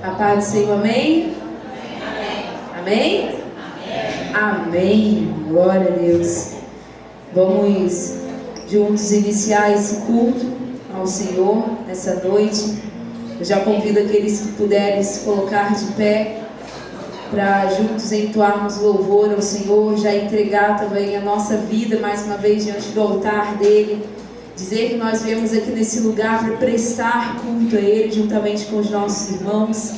A paz do Senhor, amém? Amém? Amém. Glória a Deus. Vamos juntos iniciar esse culto ao Senhor nessa noite. Eu já convido aqueles que puderem se colocar de pé para juntos entoarmos louvor ao Senhor, já entregar também a nossa vida mais uma vez diante do altar dele, dizer que nós viemos aqui nesse lugar para prestar culto a ele juntamente com os nossos irmãos.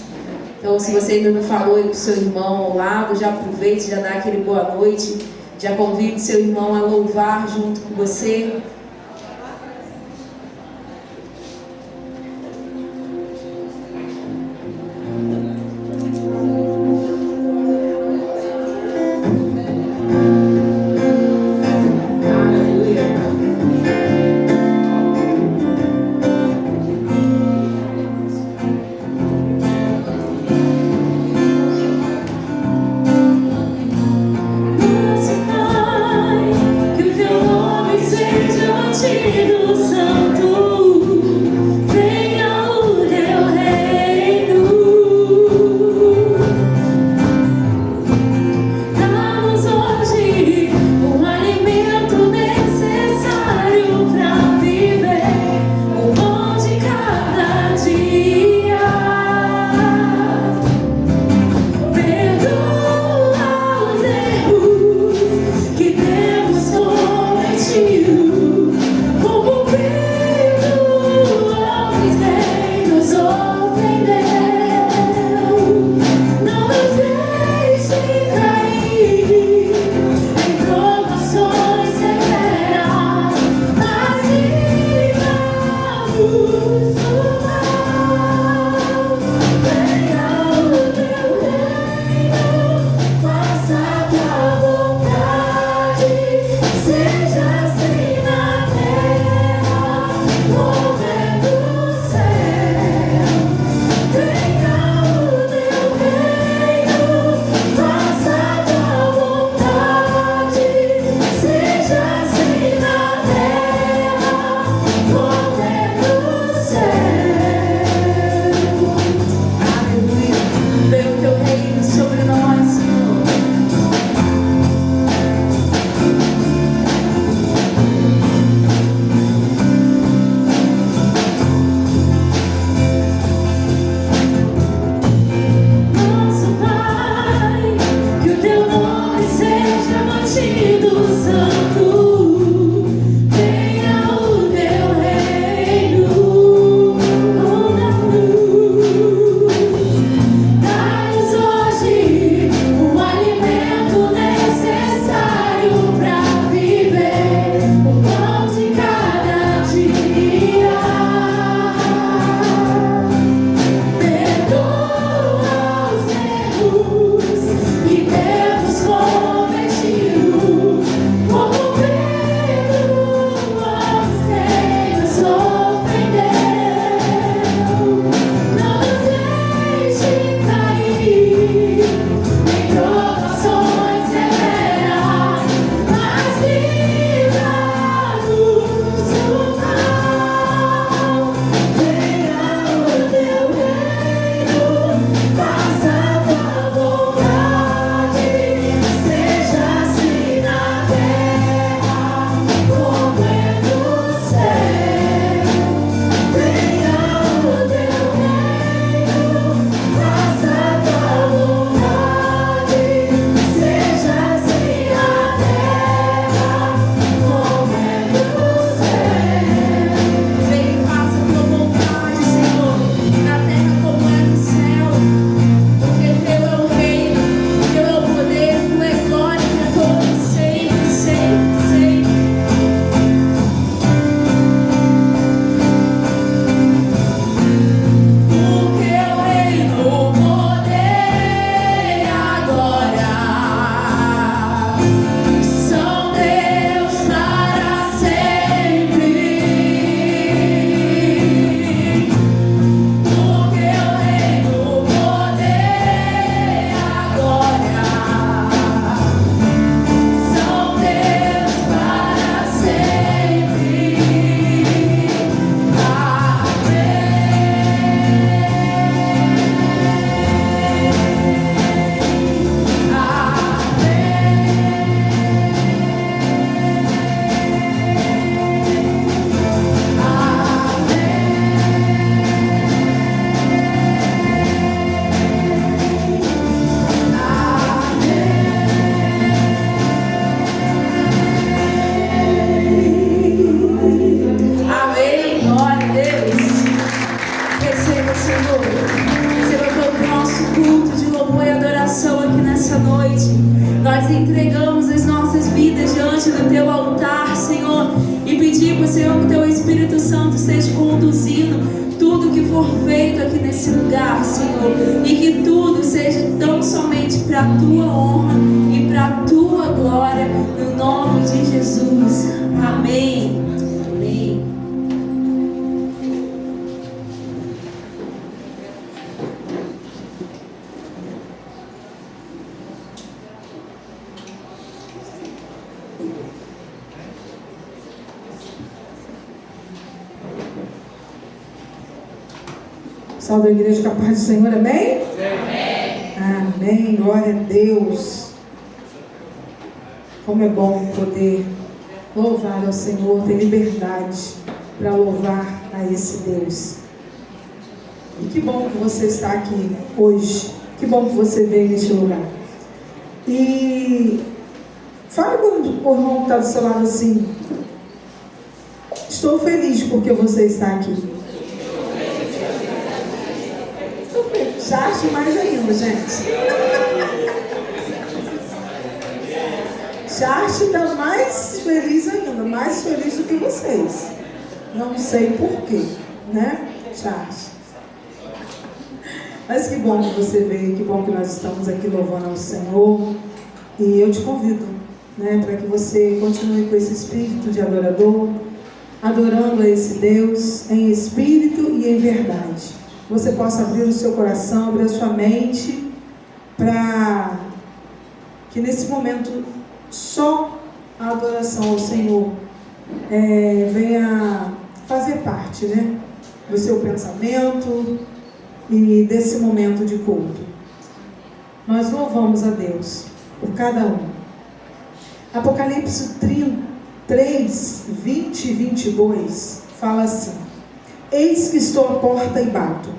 Então, se você ainda não falou aí com o seu irmão ao lado, já aproveite, já dá aquele boa noite, já convide o seu irmão a louvar junto com você. Que o teu nome seja nessa noite. Nós entregamos as nossas vidas diante do Teu altar, Senhor, e pedimos, Senhor, que o Teu Espírito Santo esteja conduzindo tudo que for feito aqui nesse lugar, Senhor, e que tudo seja tão somente para a Tua honra e para a Tua glória, no nome de Jesus. Amém. Amém. Salve a igreja com a paz do Senhor, amém? Amém. Amém, glória a Deus. Como é bom poder louvar ao Senhor, ter liberdade para louvar a esse Deus. E que bom que você está aqui hoje, que bom que você veio neste lugar. E fale com o irmão que está do seu lado assim: estou feliz porque você está aqui. Já acho mais ainda, gente. Já acho que está mais feliz ainda, mais feliz do que vocês. Não sei porquê, né? Já acho. Mas que bom que você veio, que bom que nós estamos aqui louvando ao Senhor. E eu te convido, né, para que você continue com esse espírito de adorador, adorando a esse Deus em espírito e em verdade. Você possa abrir o seu coração, abrir a sua mente, para que nesse momento só a adoração ao Senhor venha fazer parte, né, do seu pensamento e desse momento de culto. Nós louvamos a Deus por cada um. Apocalipse 3, 20 e 22 fala assim: eis que estou à porta e bato.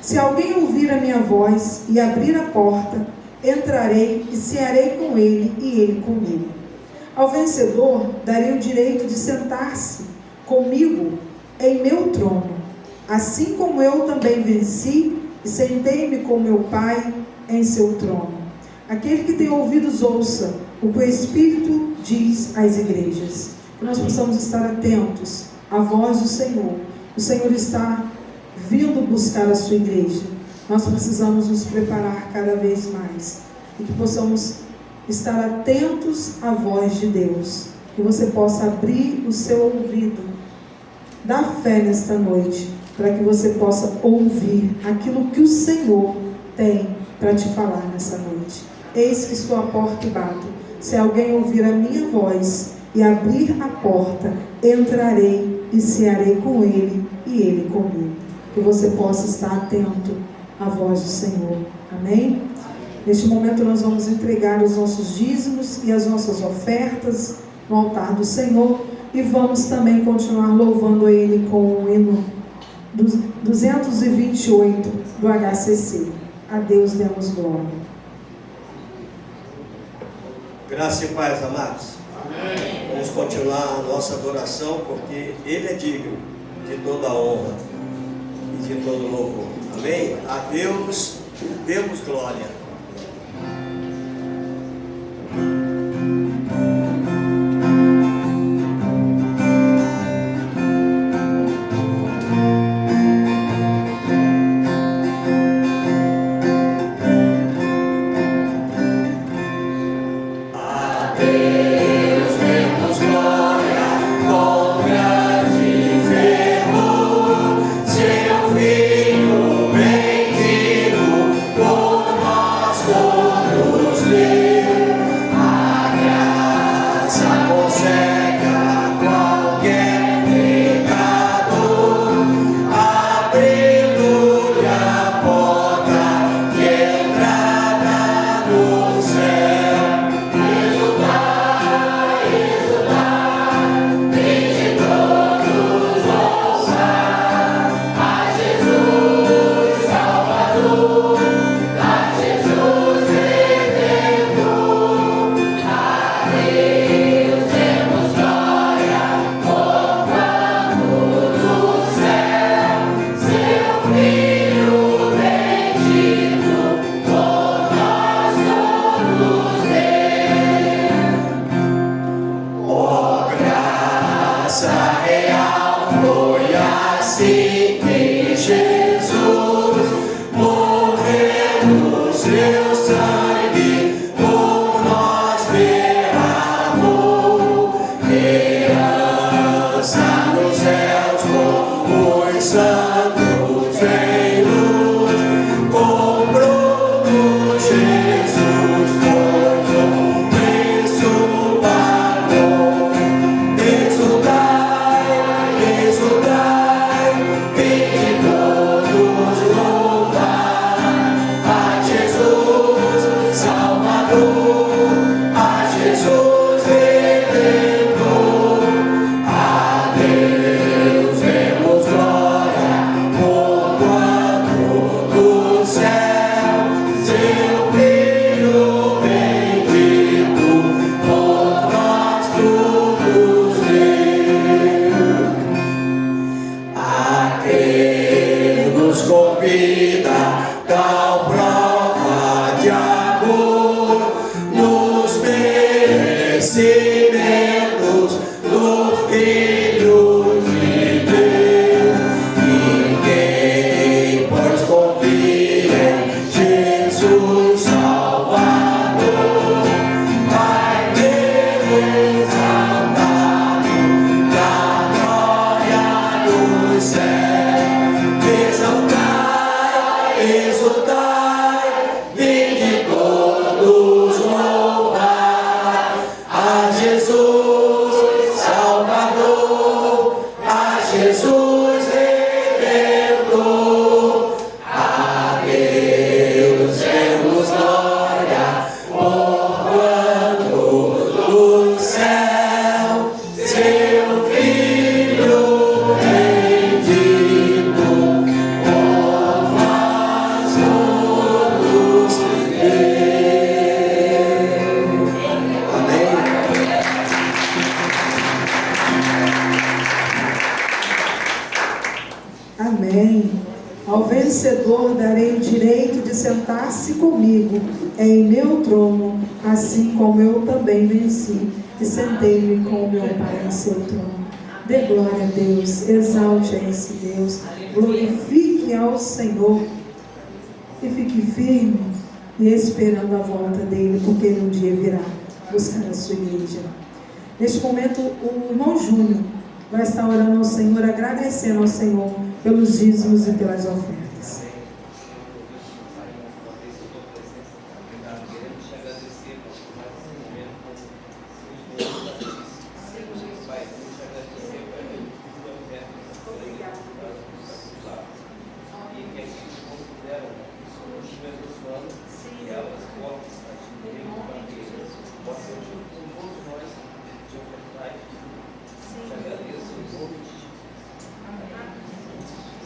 Se alguém ouvir a minha voz e abrir a porta, entrarei e cearei com ele e ele comigo. Ao vencedor darei o direito de sentar-se comigo em meu trono, assim como eu também venci e sentei-me com meu Pai em seu trono. Aquele que tem ouvidos ouça o que o Espírito diz às igrejas. Que nós possamos estar atentos à voz do Senhor. O Senhor está vindo buscar a sua igreja. Nós precisamos nos preparar cada vez mais e que possamos estar atentos à voz de Deus. Que você possa abrir o seu ouvido da fé nesta noite, para que você possa ouvir aquilo que o Senhor tem para te falar nessa noite. Eis que estou à porta e bato. Se alguém ouvir a minha voz e abrir a porta, entrarei e cearei com ele e ele comigo. Que você possa estar atento à voz do Senhor. Amém? Neste momento nós vamos entregar os nossos dízimos e as nossas ofertas no altar do Senhor e vamos também continuar louvando a Ele com o hino 228 do HCC. A Deus demos glória. Graça e paz, amados. Amém. Vamos continuar a nossa adoração, porque Ele é digno de toda a honra e de todo louvor. Amém? A Deus demos glória. Seu Filho bendito por nós. Amém. Ao vencedor darei o direito de sentar-se comigo em meu trono, assim como eu também venci e sentei-me com meu Pai em seu trono. Dê glória a Deus, exalte a esse Deus, glorifique ao Senhor e fique firme e esperando a volta dele, porque ele um dia virá buscar a sua igreja. Neste momento, o irmão Júnior vai estar orando ao Senhor, agradecendo ao Senhor pelos dízimos e pelas ofertas.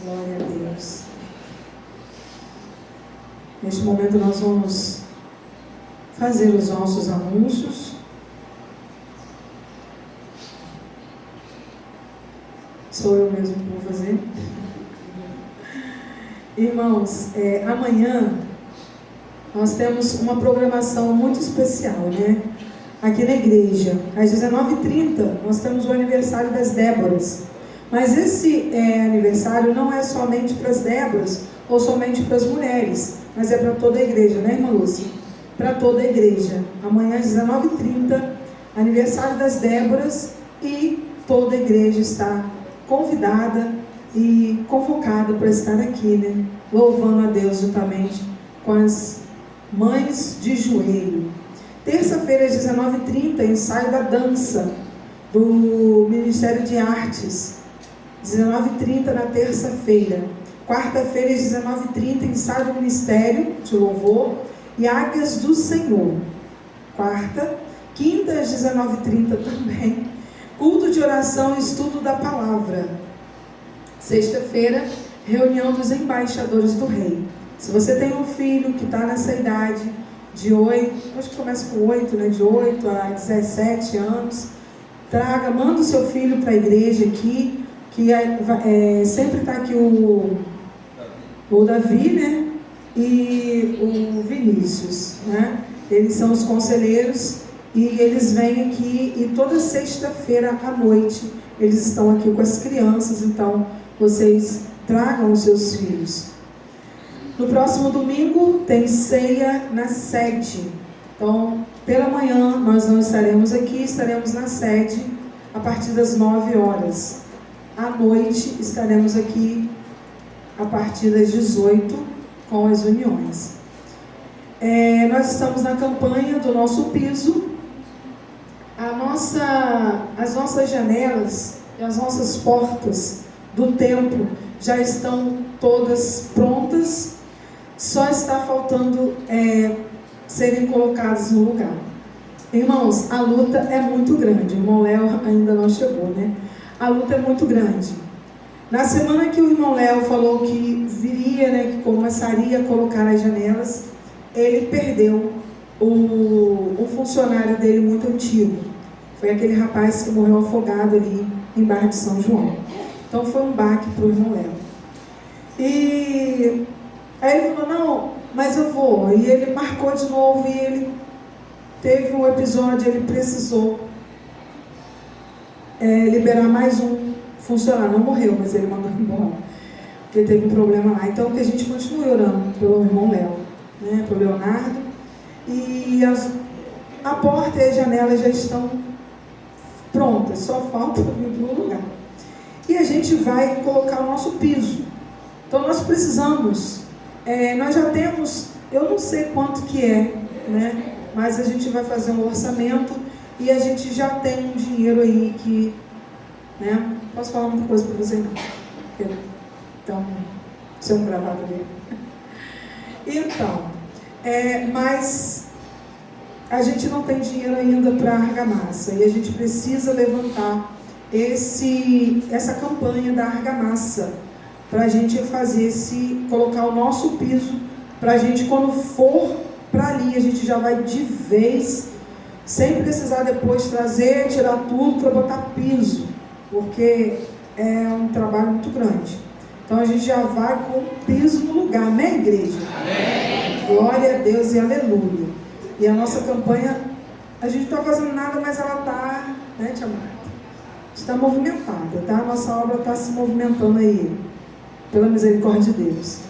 Glória a Deus. Neste momento nós vamos fazer os nossos anúncios. Sou eu mesmo que vou fazer. Irmãos, amanhã nós temos uma programação muito especial, né? Aqui na igreja, às 19h30, nós temos o aniversário das Déboras. Mas esse aniversário não é somente para as Déboras ou somente para as mulheres, mas é para toda a igreja, né, irmã Lúcia? Para toda a igreja. Amanhã às 19h30, aniversário das Déboras, e toda a igreja está convidada e convocada para estar aqui, né? Louvando a Deus juntamente com as mães de joelho. Terça-feira às 19h30, ensaio da dança do Ministério de Artes. 19h30 na terça-feira. Quarta-feira às 19h30, ensaio do Ministério de Louvor e Águias do Senhor. Quarta. Quinta às 19h30 também, culto de oração e estudo da palavra. Sexta-feira, reunião dos embaixadores do rei. Se você tem um filho que está nessa idade de 8, acho que começa com 8, né? De 8 a 17 anos, manda o seu filho para a igreja aqui, que sempre está aqui o Davi, né? E o Vinícius, né? Eles são os conselheiros e eles vêm aqui, e toda sexta-feira à noite eles estão aqui com as crianças. Então vocês tragam os seus filhos. No próximo domingo tem ceia na sede. Então, pela manhã nós não estaremos aqui, estaremos na sede a partir das 9 horas. À noite estaremos aqui a partir das 18 com as uniões. Nós estamos na campanha do nosso piso. As nossas janelas e as nossas portas do templo já estão todas prontas. Só está faltando serem colocadas no lugar. Irmãos, a luta é muito grande. O irmão Léo ainda não chegou, né? A luta é muito grande. Na semana que o irmão Léo falou que viria, né, que começaria a colocar as janelas, ele perdeu um funcionário dele muito antigo. Foi aquele rapaz que morreu afogado ali em Barra de São João. Então foi um baque para o irmão Léo. E aí ele falou, não, mas eu vou. E ele marcou de novo e ele teve um episódio, ele precisou liberar mais um funcionário. Não morreu, mas ele mandou embora, porque teve um problema lá. Então que a gente continue orando pelo irmão Léo, né, pelo Leonardo. E a porta e as janelas já estão prontas, só falta vir para o lugar. E a gente vai colocar o nosso piso. Então nós precisamos, nós já temos, eu não sei quanto que né? Mas a gente vai fazer um orçamento e a gente já tem um dinheiro aí que, né? Posso falar uma coisa para você? Não. Então, isso é um gravado ali. Então, mas a gente não tem dinheiro ainda para argamassa e a gente precisa levantar essa campanha da argamassa para a gente fazer colocar o nosso piso, para a gente, quando for para ali, a gente já vai de vez, sem precisar depois tirar tudo para botar piso, porque é um trabalho muito grande. Então a gente já vai com o piso no lugar, amém, igreja? Amém. Glória a Deus e aleluia. E a nossa campanha, a gente não está fazendo nada, mas ela está, né, tia Marta? Está movimentada, tá? A nossa obra está se movimentando aí, pela misericórdia de Deus.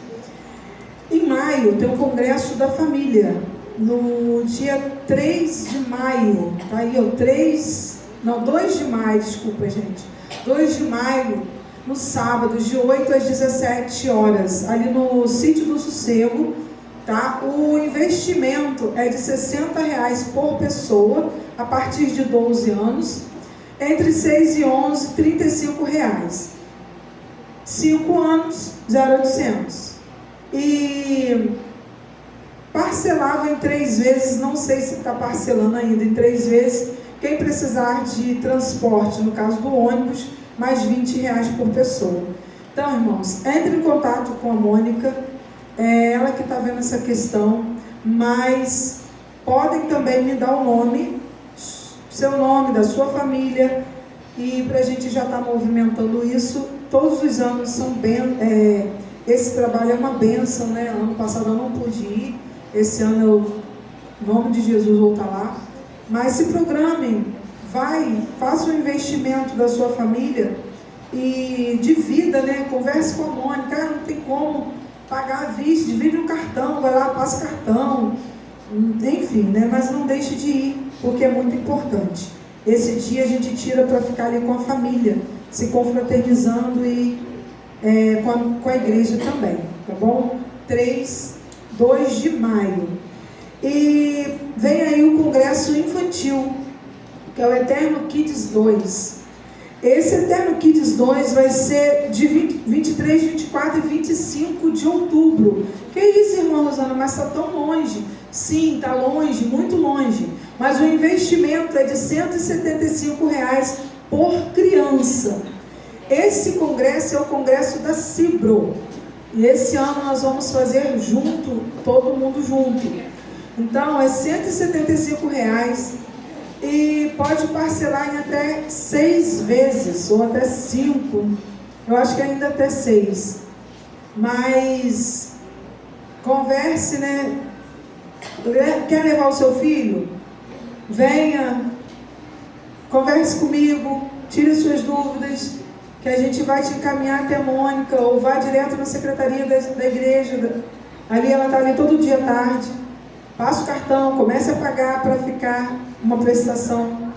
Em maio tem um congresso da família, no dia 3 de maio, tá aí, 2 de maio, desculpa, gente. 2 de maio, no sábado, de 8 às 17 horas, ali no Sítio do Sossego, tá? O investimento é de R$60 por pessoa, a partir de 12 anos, entre 6 e 11, R$35. 5 anos, 0,800. E parcelava em 3 vezes, não sei se está parcelando ainda em 3 vezes, quem precisar de transporte, no caso do ônibus, mais R$20 por pessoa. Então, irmãos, entre em contato com a Mônica, ela que está vendo essa questão, mas podem também me dar o nome, seu nome, da sua família, e para a gente já estar movimentando isso. Todos os anos são esse trabalho é uma bênção, né? Ano passado eu não pude ir, esse ano eu, em nome de Jesus, vou estar lá. Mas se programem, faça o investimento da sua família e divida, né? Converse com a Mônica, não tem como pagar à vista, divide um cartão, vai lá, passa cartão, enfim, né? Mas não deixe de ir, porque é muito importante. Esse dia a gente tira para ficar ali com a família, se confraternizando e com a igreja também, tá bom? 2 de maio. E vem aí o congresso infantil, que é o Eterno Kids 2. Esse Eterno Kids 2 vai ser de 23, 24 e 25 de outubro. Que isso, irmã Rosana, mas está tão longe. Sim, está longe, muito longe. Mas o investimento é de R$175 por criança. Esse congresso é o congresso da Cibro. E esse ano nós vamos fazer junto, todo mundo junto. Então é R$175 e pode parcelar em até 6 vezes, ou até 5. Eu acho que ainda até 6. Mas converse, né? Quer levar o seu filho? Venha, converse comigo, tire suas dúvidas, que a gente vai te encaminhar até a Mônica, ou vá direto na secretaria da igreja, Ali ela está ali todo dia à tarde, passa o cartão, comece a pagar para ficar uma prestação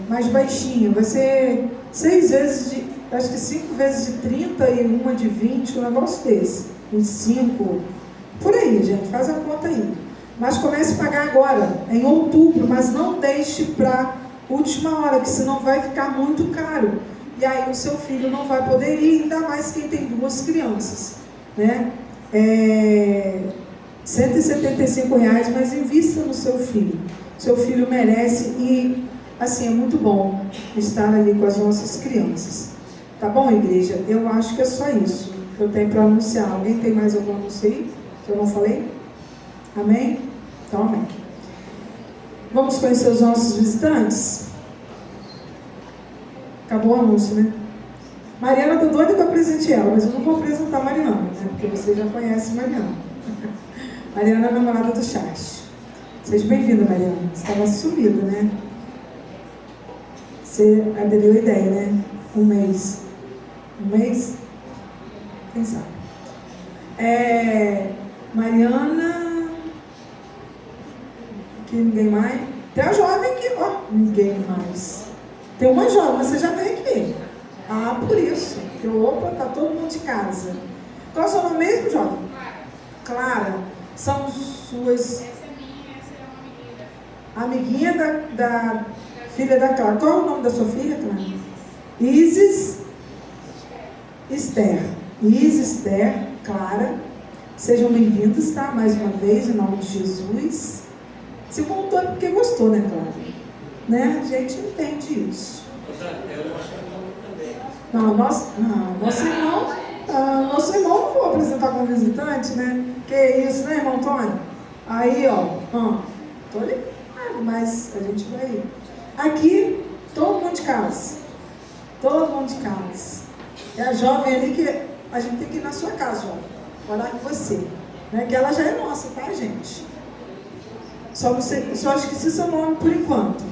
mais baixinha. Vai ser 6 vezes de, acho que 5 vezes de 30 e uma de 20, um negócio desse. 25, por aí, gente, faz a conta aí. Mas comece a pagar agora, em outubro, mas não deixe para última hora, que senão vai ficar muito caro. E aí o seu filho não vai poder ir, ainda mais quem tem 2 crianças, né? R$175, mas invista no seu filho. Seu filho merece e, assim, é muito bom estar ali com as nossas crianças. Tá bom, igreja? Eu acho que é só isso que eu tenho para anunciar. Alguém tem mais algum anúncio aí que eu não falei? Amém? Então, amém. Vamos conhecer os nossos visitantes? Acabou o anúncio, né? Mariana, estou doida para presentear ela, mas eu não vou apresentar a Mariana, né? Porque você já conhece Mariana. Mariana é a namorada do Charles. Seja bem-vinda, Mariana. Você estava sumida, né? Você aderiu a ideia, né? Um mês. Quem sabe? Mariana... Que ninguém mais... Tem a jovem aqui, ó. Ninguém mais. Tem uma jovem, mas você já veio aqui. Ah, por isso. Porque, opa, tá todo mundo de casa. Qual é o seu nome mesmo, jovem? Clara. São suas... Essa é uma amiguinha da filha da Clara. Qual é o nome da sua filha, Clara? Isis Esther. Isis Esther, Clara. Sejam bem-vindos, tá? Mais uma vez, em nome de Jesus. Se voltou é porque gostou, né, Clara? Né? A gente entende isso. Não, nosso irmão não vou apresentar como visitante, né? Que isso, né, irmão Antônio? Aí, ó, tô ligado, mas a gente vai ir. Aqui, todo mundo de casa. Todo mundo de casa. É a jovem ali que a gente tem que ir na sua casa, jovem. Orar com você. Né? Que ela já é nossa, tá, gente? Só esqueci seu nome por enquanto.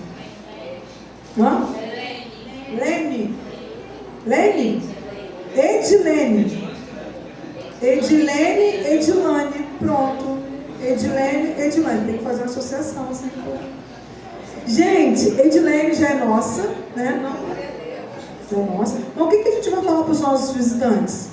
Hã? Lene. Edilene. Pronto. Edilene. Tem que fazer uma associação, assim. Gente, Edilene já é nossa, né? Não é nossa. Então, o que a gente vai falar para os nossos visitantes?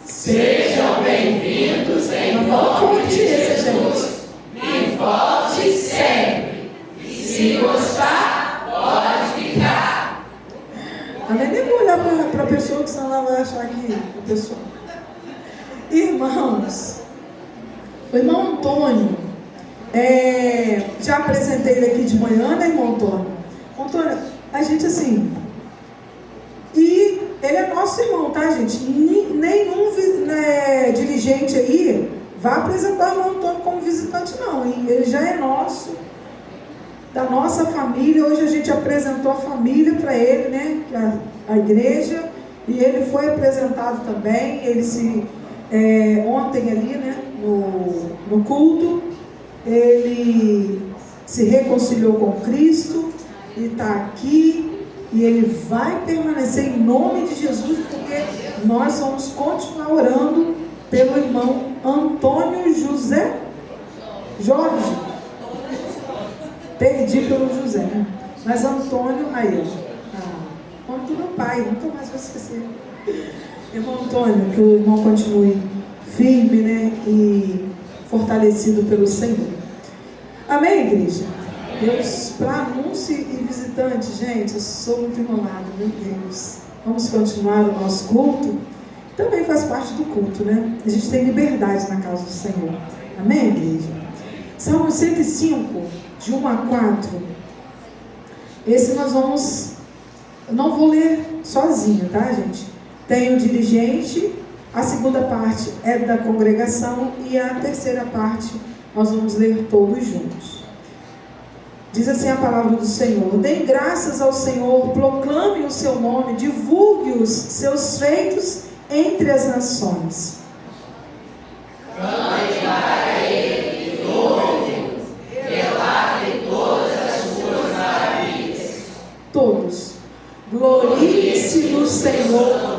Sejam bem-vindos em nome de Jesus. E volte sempre. E se gostar, pode ficar. Eu nem vou olhar para a pessoa, que senão ela vai achar que a pessoa... Irmãos, o irmão Antônio, já apresentei ele aqui de manhã, né, irmão Antônio? Antônio, a gente assim... E ele é nosso irmão, tá, gente? Nenhum dirigente aí vai apresentar o irmão Antônio como visitante, não, hein? Ele já é nosso, da nossa família. Hoje a gente apresentou a família para ele, né? A igreja, e ele foi apresentado também. Ele ontem ali, né? No culto, ele se reconciliou com Cristo e está aqui. E ele vai permanecer em nome de Jesus, porque nós vamos continuar orando pelo irmão Antônio José Jorge. Perdi pelo José, né? Mas Antônio, aí, nome do meu pai, nunca mais vou esquecer. Irmão Antônio, que o irmão continue firme, né? E fortalecido pelo Senhor. Amém, igreja? Deus, para anúncio e visitante, gente, eu sou muito enrolada, meu Deus. Vamos continuar o nosso culto. Também faz parte do culto, né? A gente tem liberdade na casa do Senhor. Amém, igreja? Salmo 105, de 1 a 4. Esse nós vamos... Eu não vou ler sozinho, tá, gente? Tem o dirigente, a segunda parte é da congregação e a terceira parte nós vamos ler todos juntos. Diz assim a palavra do Senhor: deem graças ao Senhor, proclame o seu nome, divulgue os seus feitos entre as nações. Cante para ele, louve-o, relate todas as suas maravilhas. Todos. Glorifique-se no Senhor.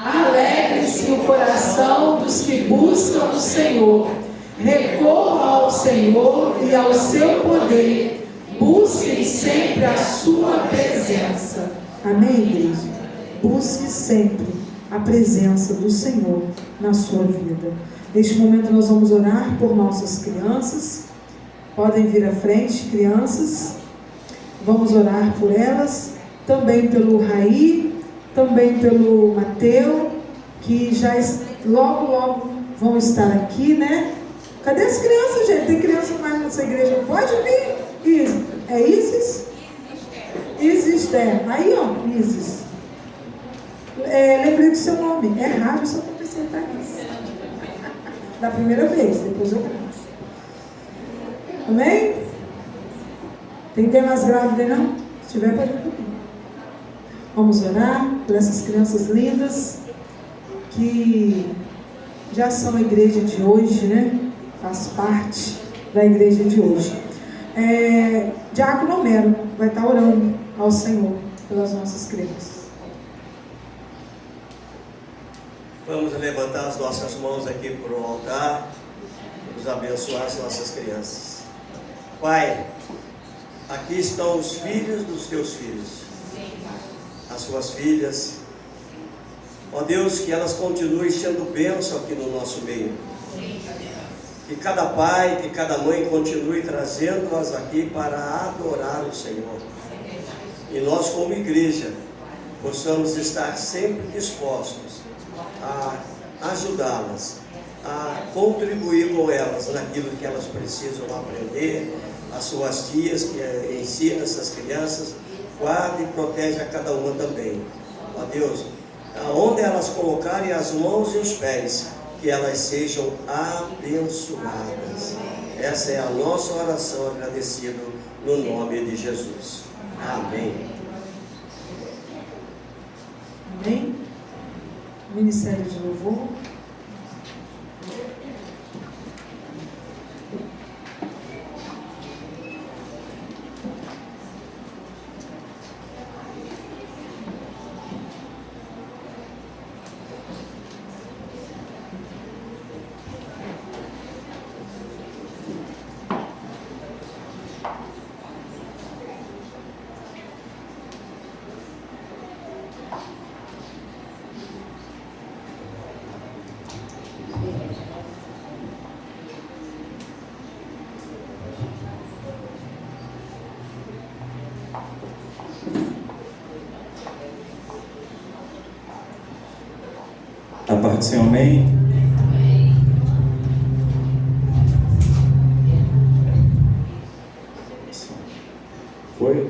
Alegre-se o coração dos que se busca o Senhor. Recorram ao Senhor e ao seu poder. Busquem sempre a sua presença. Amém, igreja? Busque sempre a presença do Senhor na sua vida. Neste momento nós vamos orar por nossas crianças. Podem vir à frente, crianças. Vamos orar por elas. Também pelo Raí, também pelo Mateu, que já logo vão estar aqui, né? Cadê as crianças, gente? Tem criança mais nessa igreja? Pode vir? Isis. É Isis? Isis, Aí, ó, Isis. Lembrei do seu nome. É raro, só para acrescentar isso. Da primeira vez, depois eu conto. Amém? Tem que ter mais grávida, não? Se tiver, pode vir comigo. Vamos orar por essas crianças lindas que já são a igreja de hoje, né? Faz parte da igreja de hoje. Diácono Homero vai estar orando ao Senhor pelas nossas crianças. Vamos levantar as nossas mãos aqui para o altar. Vamos abençoar as nossas crianças. Pai, aqui estão os filhos dos teus filhos, as suas filhas. Ó Deus, que elas continuem sendo bênção aqui no nosso meio. Que cada pai, que cada mãe continue trazendo-as aqui para adorar o Senhor. E nós, como igreja, possamos estar sempre dispostos a ajudá-las, a contribuir com elas naquilo que elas precisam aprender. As suas tias que ensinam essas crianças, guarda e protege a cada uma também. Ó Deus, aonde elas colocarem as mãos e os pés, que elas sejam abençoadas. Essa é a nossa oração agradecida no nome de Jesus. Amém. Amém? Ministério de Louvor. A paz do Senhor, amém? Foi?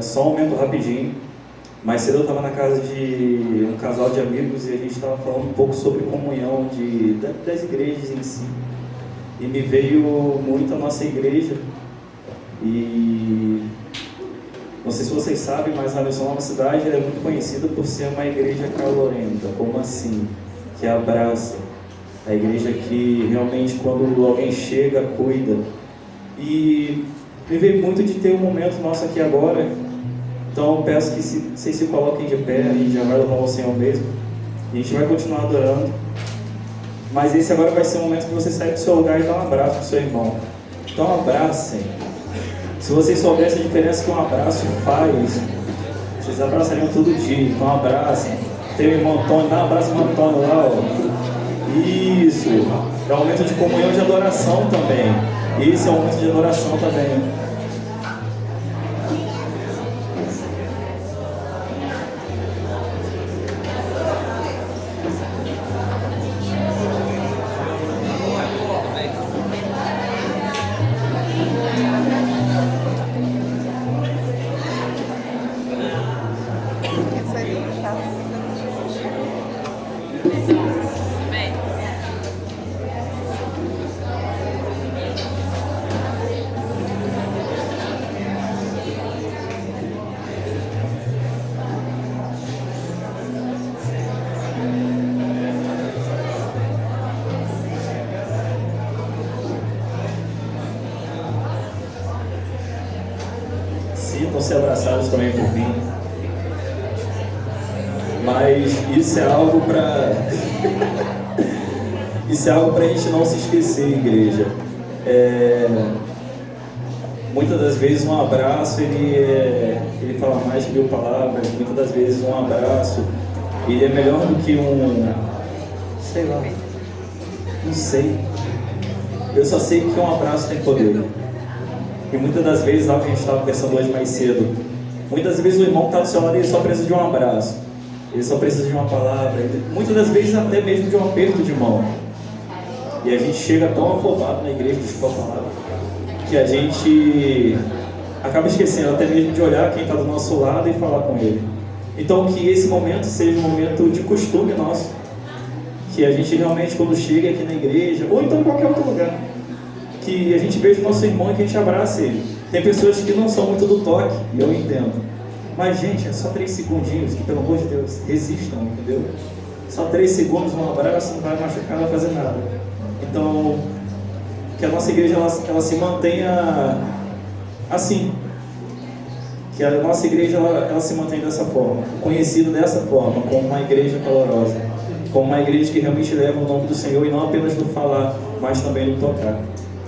Só um momento rapidinho. Mais cedo eu estava na casa de um casal de amigos e a gente estava falando um pouco sobre comunhão das igrejas em si. E me veio muito a nossa igreja. E não sei se vocês sabem, mas a Missão Nova Cidade é muito conhecida por ser uma igreja calorenta. Como assim? Que abraça. A igreja que realmente, quando alguém chega, cuida. E me veio muito de ter um momento nosso aqui agora. Então eu peço que vocês se coloquem de pé. A gente já vai louvar o Senhor mesmo. E a gente vai continuar adorando. Mas esse agora vai ser um momento que você sai do seu lugar e dá um abraço pro seu irmão. Então abracem. Se vocês soubessem a diferença que um abraço faz, vocês abraçariam todo dia. Então abracem. Tem o irmão Antônio, dá um abraço no Antônio lá, ó. Isso. É um momento de comunhão e de adoração também. Esse é um momento de adoração também. Sintam-se abraçados também por mim. Mas isso é algo para Isso é algo para a gente não se esquecer, igreja. Muitas das vezes um abraço, ele fala mais de 1000 palavras. Muitas das vezes um abraço, ele é melhor do que sei lá, não sei. Eu só sei que um abraço tem poder. E muitas das vezes, algo que a gente estava conversando hoje mais cedo, muitas vezes o irmão que está do seu lado, ele só precisa de um abraço. Ele só precisa de uma palavra. Muitas das vezes até mesmo de um aperto de mão. E a gente chega tão afobado na igreja, desculpa a palavra, que a gente acaba esquecendo até mesmo de olhar quem está do nosso lado e falar com ele. Então que esse momento seja um momento de costume nosso, que a gente realmente, quando chega aqui na igreja, ou então em qualquer outro lugar, que a gente veja o nosso irmão e que a gente abrace ele. Tem pessoas que não são muito do toque, eu entendo, mas gente, é só 3 segundinhos, que pelo amor de Deus, resistam, entendeu? Só 3 segundos, um abraço, não vai machucar, não vai fazer nada. Então, que a nossa igreja ela se mantenha assim, que a nossa igreja ela se mantenha dessa forma, conhecida dessa forma, como uma igreja calorosa, como uma igreja que realmente leva o nome do Senhor e não apenas no falar, mas também no tocar.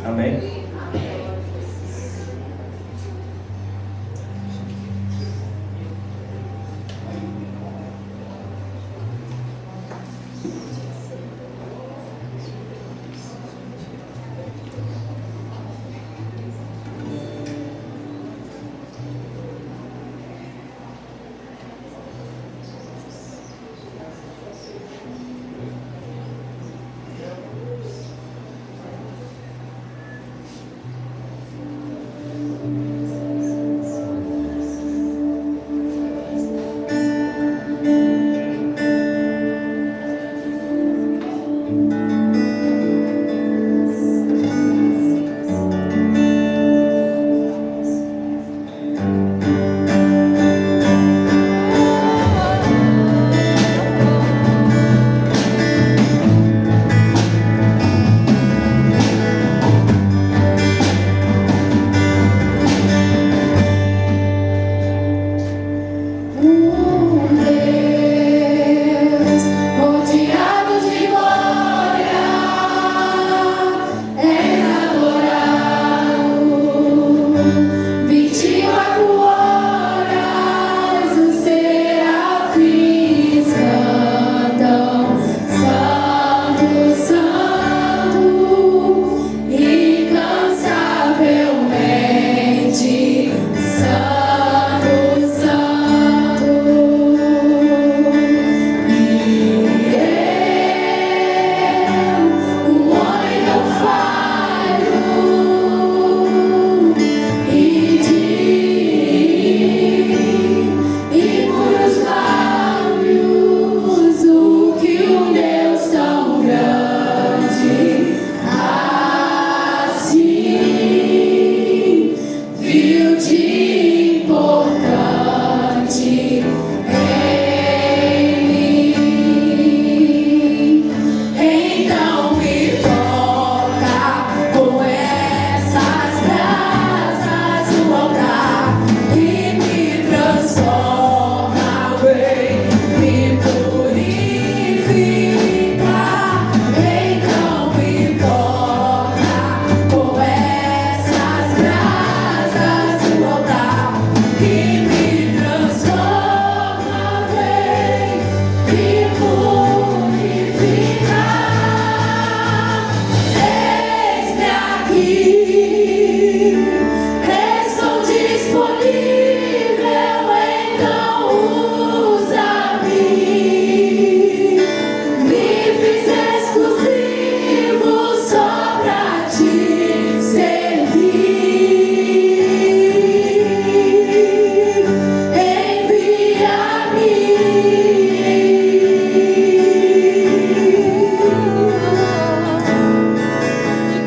Amém?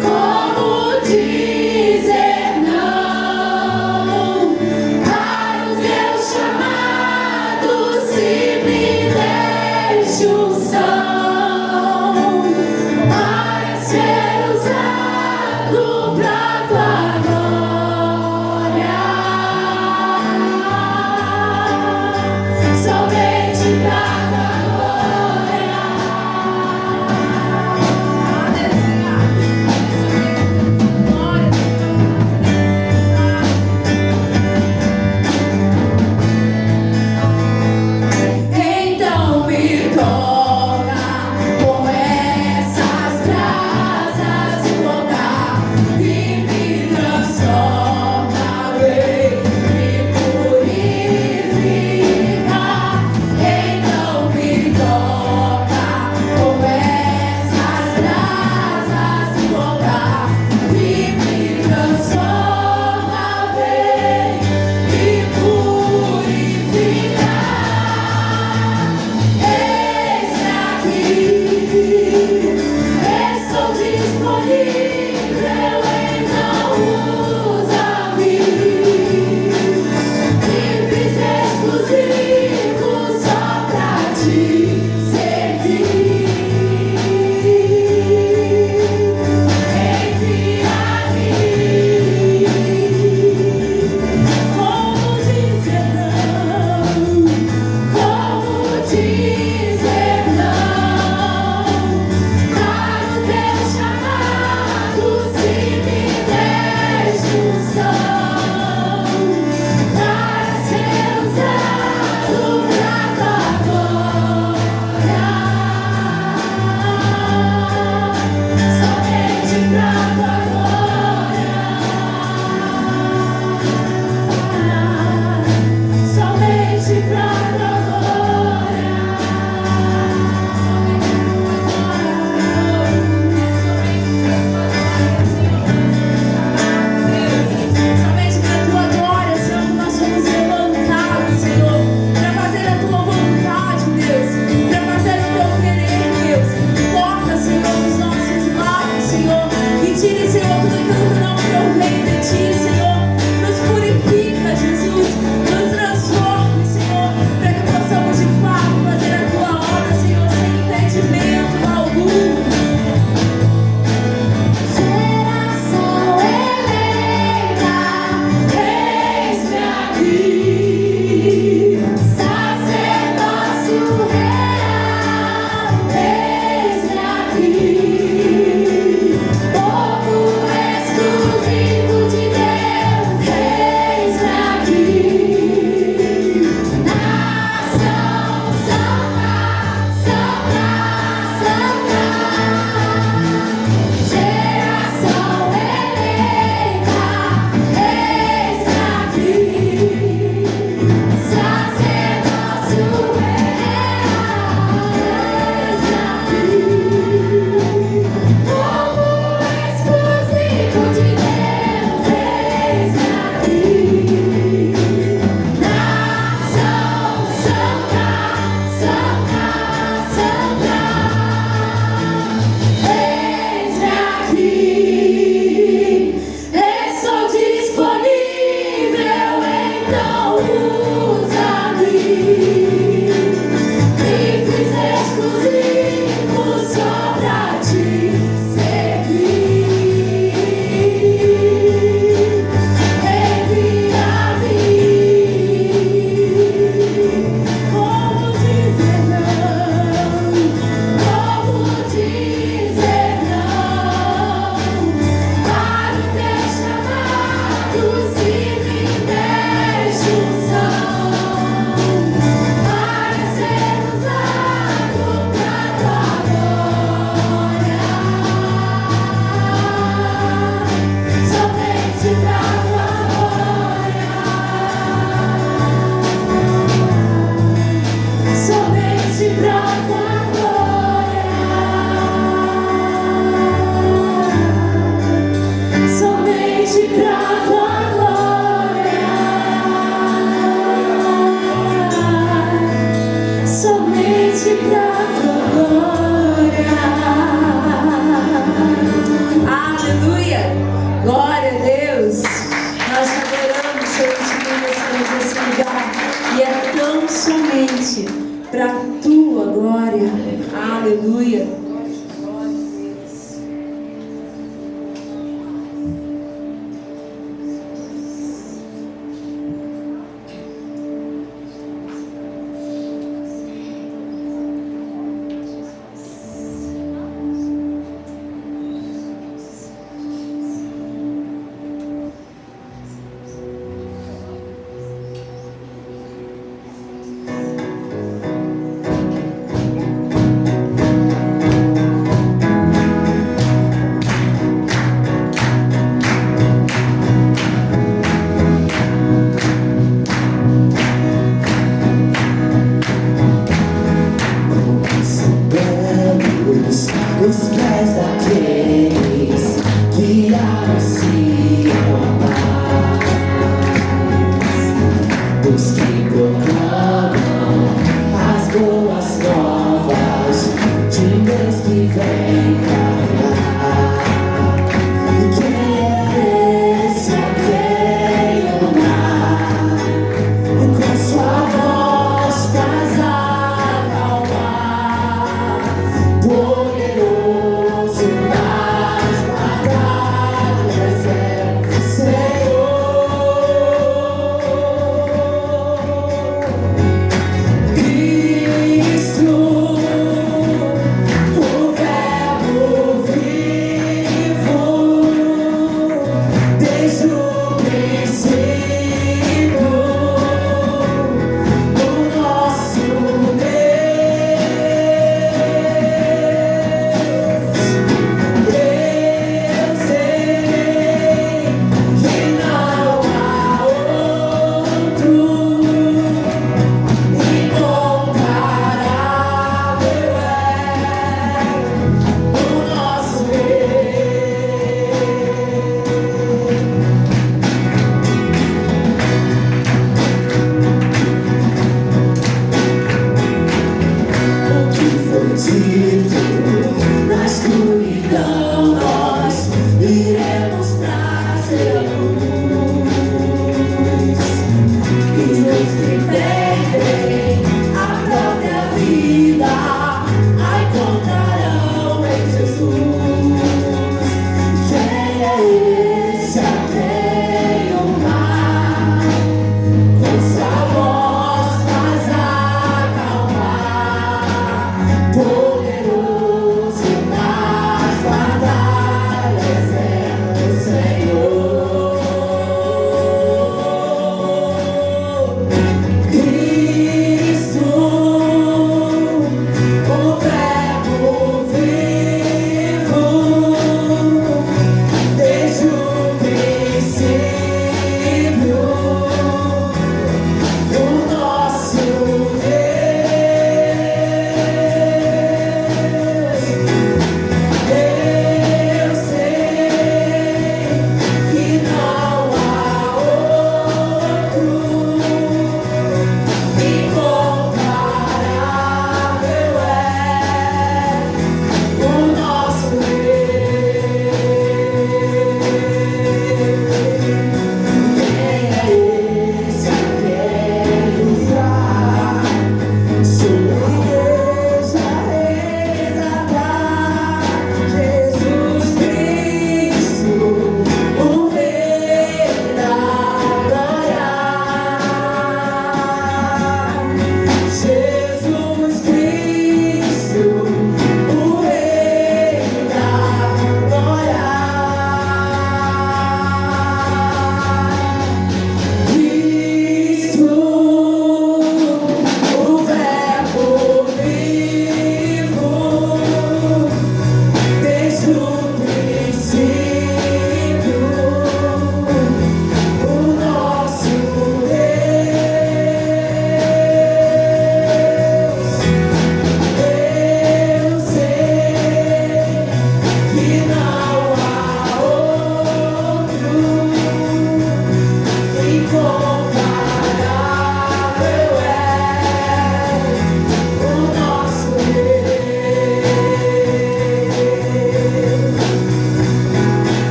Como diz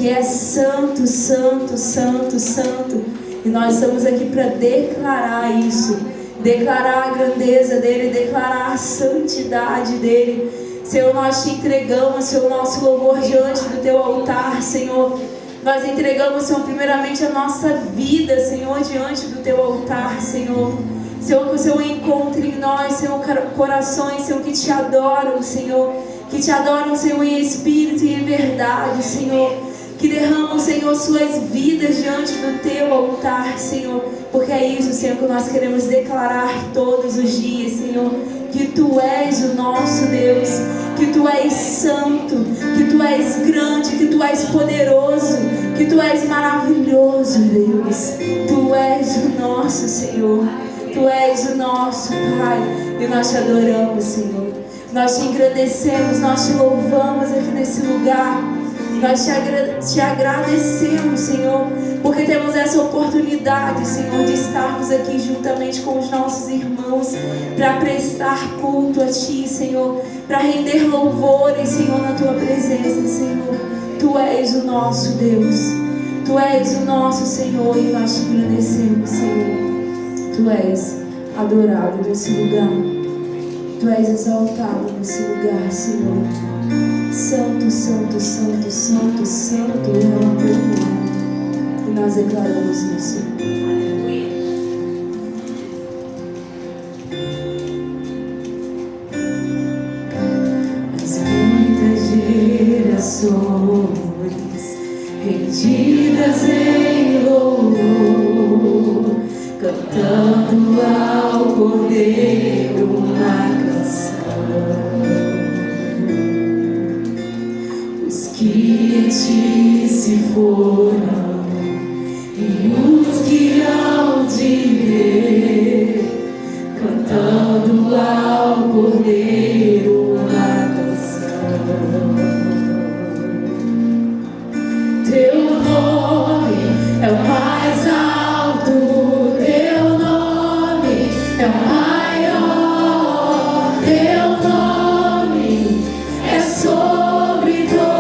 que é santo, santo, santo, santo. E nós estamos aqui para declarar isso, declarar a grandeza dele, declarar a santidade dele. Senhor, nós te entregamos, Senhor, nosso louvor diante do teu altar, Senhor. Nós entregamos, Senhor, primeiramente a nossa vida, Senhor, diante do teu altar, Senhor. Senhor, que o Senhor encontre em nós, Senhor, corações, Senhor, que te adoram, Senhor. Que te adoram, Senhor, em espírito e em verdade, Senhor. Que derramam, Senhor, suas vidas diante do teu altar, Senhor. Porque é isso, Senhor, que nós queremos declarar todos os dias, Senhor. Que tu és o nosso Deus, que tu és santo, que tu és grande, que tu és poderoso, que tu és maravilhoso, Deus. Tu és o nosso Senhor, tu és o nosso Pai, e nós te adoramos, Senhor. Nós te engrandecemos, nós te louvamos aqui nesse lugar. Nós te agradecemos, Senhor, porque temos essa oportunidade, Senhor, de estarmos aqui juntamente com os nossos irmãos para prestar culto a Ti, Senhor, para render louvores, Senhor, na Tua presença, Senhor. Tu és o nosso Deus, Tu és o nosso Senhor, e nós te agradecemos, Senhor. Tu és adorado nesse lugar, Tu és exaltado nesse lugar, Senhor. Santo, santo, santo, santo, santo é o teu nome. E nós declaramos isso. Mas muita gente gerações rendidas em louvor, cantando ao Cordeiro uma canção. Os que em ti se foram e os que hão de ver, cantando ao Cordeiro uma canção. Teu nome é o mais alto, teu nome é o maior, teu nome é sobre todos.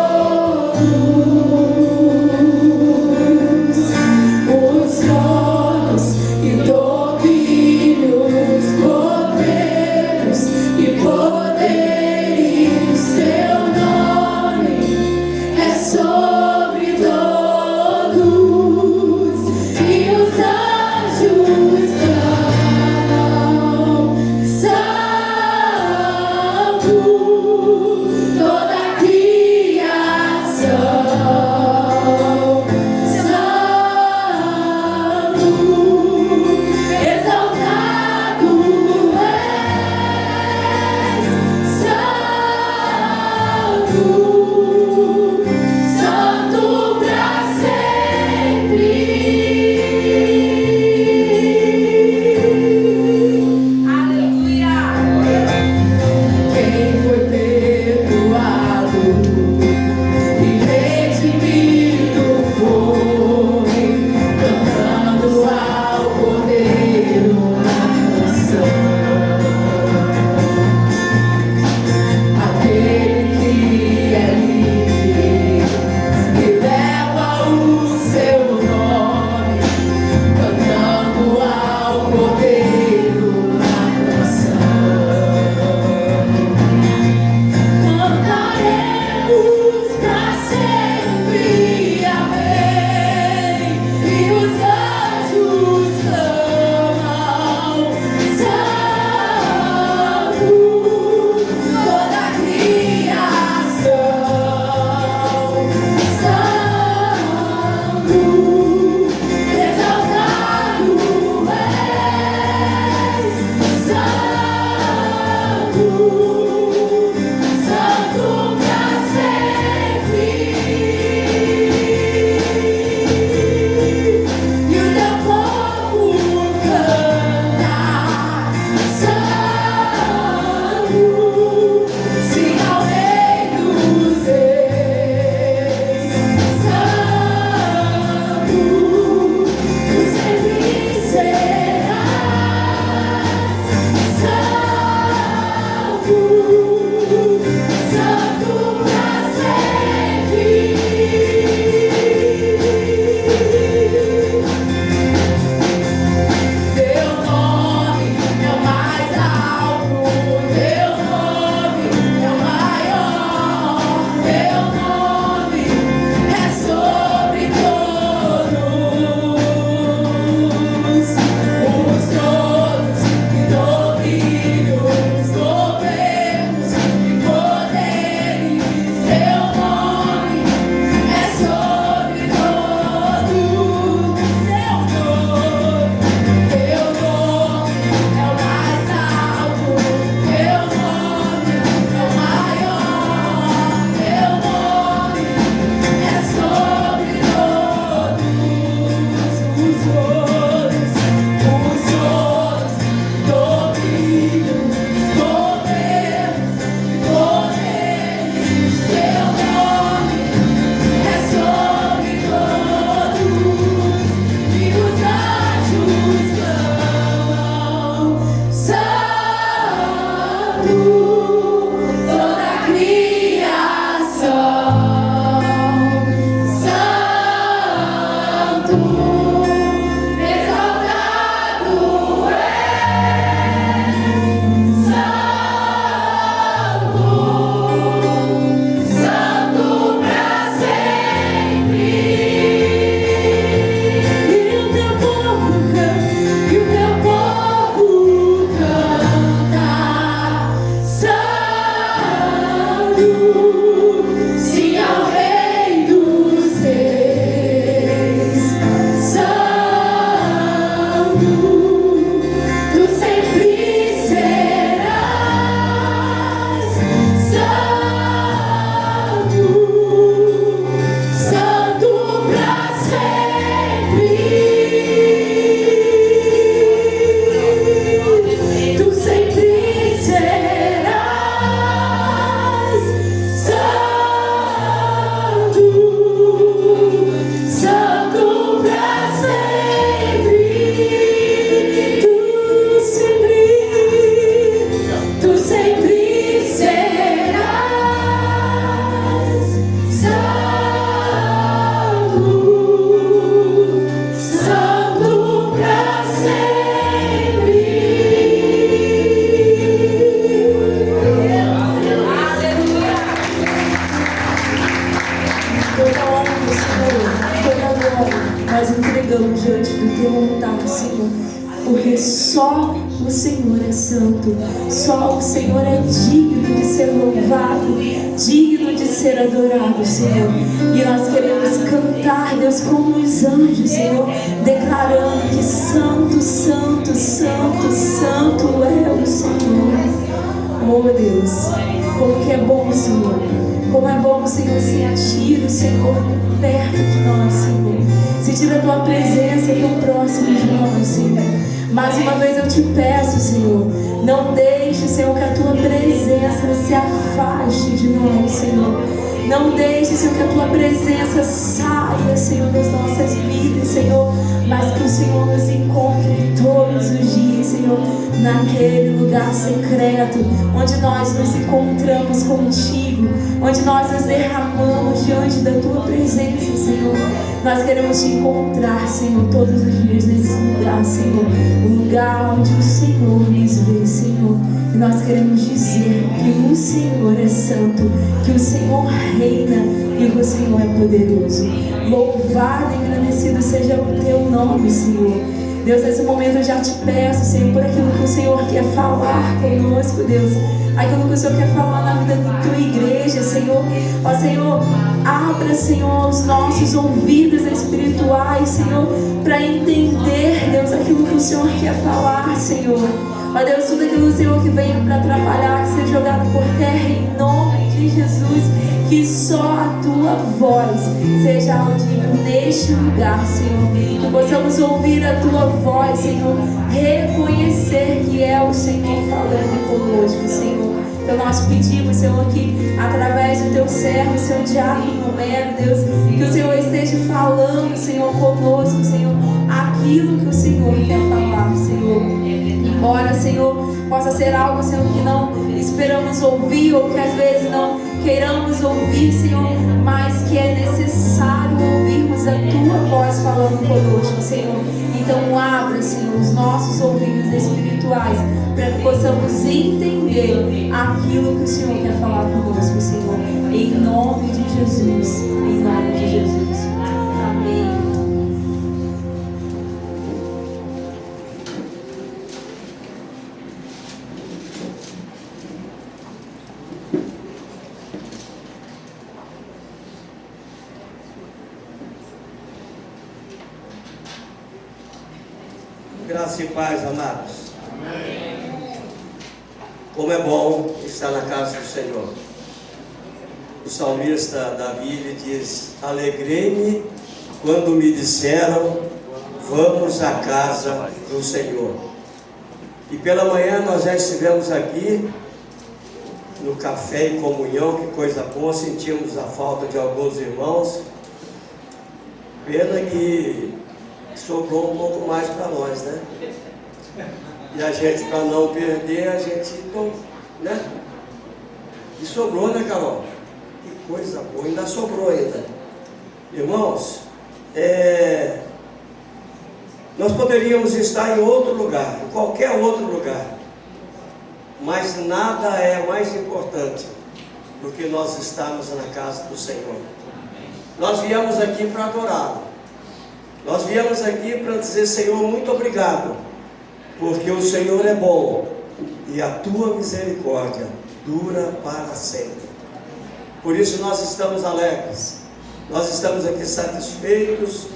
chegamos diante do Teu altar, Senhor, porque só o Senhor é santo, só o Senhor é digno de ser louvado, digno de ser adorado, Senhor. E nós queremos cantar, Deus, como os anjos, Senhor, declarando que santo, santo, santo, santo é o Senhor. Oh Deus, como que é bom, Senhor, como é bom, Senhor, sentir o Senhor perto de nós, Senhor, sentir a Tua presença tão próximo de nós, Senhor. Mais uma vez eu te peço, Senhor, não deixe, Senhor, que a Tua presença se afaste de nós, Senhor. Não deixe, Senhor, que a Tua presença saia, Senhor, das nossas vidas, Senhor, mas que o Senhor nos encontre todos os dias, Senhor, naquele lugar secreto, onde nós nos encontramos contigo, onde nós nos derramamos diante da Tua presença, Senhor. Nós queremos te encontrar, Senhor, todos os dias nesse lugar, Senhor, o lugar onde o Senhor nos vê, Senhor. E nós queremos dizer que o Senhor é santo, que o Senhor reina e que o Senhor é poderoso. Louvado e agradecido seja o Teu nome, Senhor. Deus, nesse momento eu já te peço, Senhor, por aquilo que o Senhor quer falar conosco, Deus. Aquilo que o Senhor quer falar na vida da Tua igreja, Senhor. Ó Senhor, abra, Senhor, os nossos ouvidos espirituais, Senhor, para entender, Deus, aquilo que o Senhor quer falar, Senhor. Ó Deus, tudo aquilo, Senhor, que venha para atrapalhar, que seja jogado por terra em nome de Jesus. Que só a Tua voz seja audível neste lugar, Senhor. Que possamos ouvir a Tua voz, Senhor. Reconhecer que é o Senhor falando conosco, Senhor. Então nós pedimos, Senhor, que através do Teu servo, Senhor Diácono Romero, Deus, que o Senhor esteja falando, Senhor, conosco, Senhor, aquilo que o Senhor quer falar, Senhor. Embora, Senhor, possa ser algo, Senhor, que não esperamos ouvir ou que às vezes não queiramos ouvir, Senhor, mas que é necessário ouvirmos a Tua voz falando conosco, Senhor. Então abra, Senhor, os nossos ouvidos espirituais para que possamos entender aquilo que o Senhor quer falar conosco, Senhor. Em nome de Jesus, em nome de Jesus. Amém. Graça e paz, amados. Amém. Como é bom estar na casa do Senhor. O salmista Davi diz: alegrei-me quando me disseram, vamos à casa do Senhor. E pela manhã nós já estivemos aqui no café e comunhão, que coisa boa, sentimos a falta de alguns irmãos. Pena que sobrou um pouco mais para nós, né? E a gente, para não perder, a gente, né? E sobrou, né, Carol? Que coisa boa, ainda sobrou ainda. Irmãos, nós poderíamos estar em outro lugar, em qualquer outro lugar, mas nada é mais importante do que nós estarmos na casa do Senhor. Nós viemos aqui para adorá-lo. Nós viemos aqui para dizer: Senhor, muito obrigado, porque o Senhor é bom e a Tua misericórdia dura para sempre. Por isso nós estamos alegres, nós estamos aqui satisfeitos.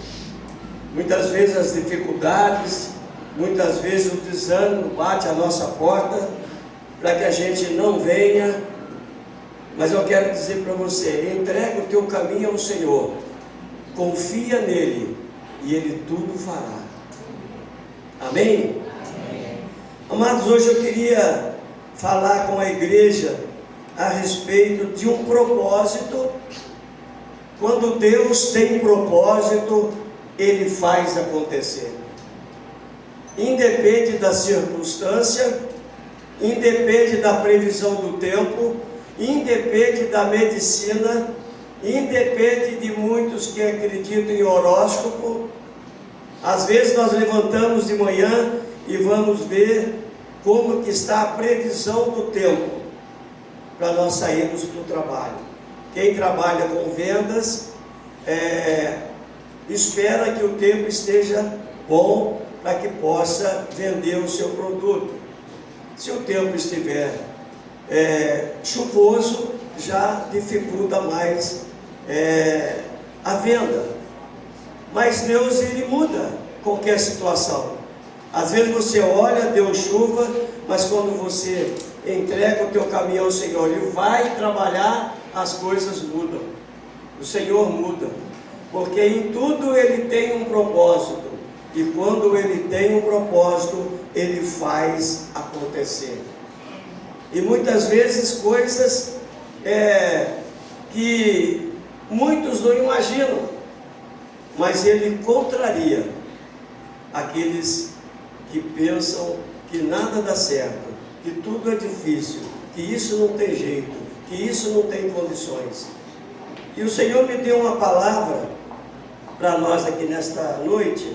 Muitas vezes as dificuldades, muitas vezes o desânimo bate à nossa porta para que a gente não venha, mas eu quero dizer para você: entrega o teu caminho ao Senhor, confia nele e Ele tudo fará. Amém? Amém. Amados, hoje eu queria falar com a igreja a respeito de um propósito. Quando Deus tem propósito, Ele faz acontecer. Independe da circunstância, independe da previsão do tempo, independe da medicina, independe de muitos que acreditam em horóscopo. Às vezes nós levantamos de manhã e vamos ver como que está a previsão do tempo para nós sairmos para o trabalho. Quem trabalha com vendas espera que o tempo esteja bom para que possa vender o seu produto. Se o tempo estiver chuvoso, já dificulta mais a venda. Mas Deus, Ele muda qualquer situação. Às vezes você olha, deu chuva, mas quando você entrega o teu caminho ao Senhor e vai trabalhar, as coisas mudam. O Senhor muda, porque em tudo Ele tem um propósito, e quando Ele tem um propósito, Ele faz acontecer. E muitas vezes coisas que muitos não imaginam, mas Ele contraria aqueles que pensam que nada dá certo, que tudo é difícil, que isso não tem jeito, que isso não tem condições. E o Senhor me deu uma palavra para nós aqui nesta noite,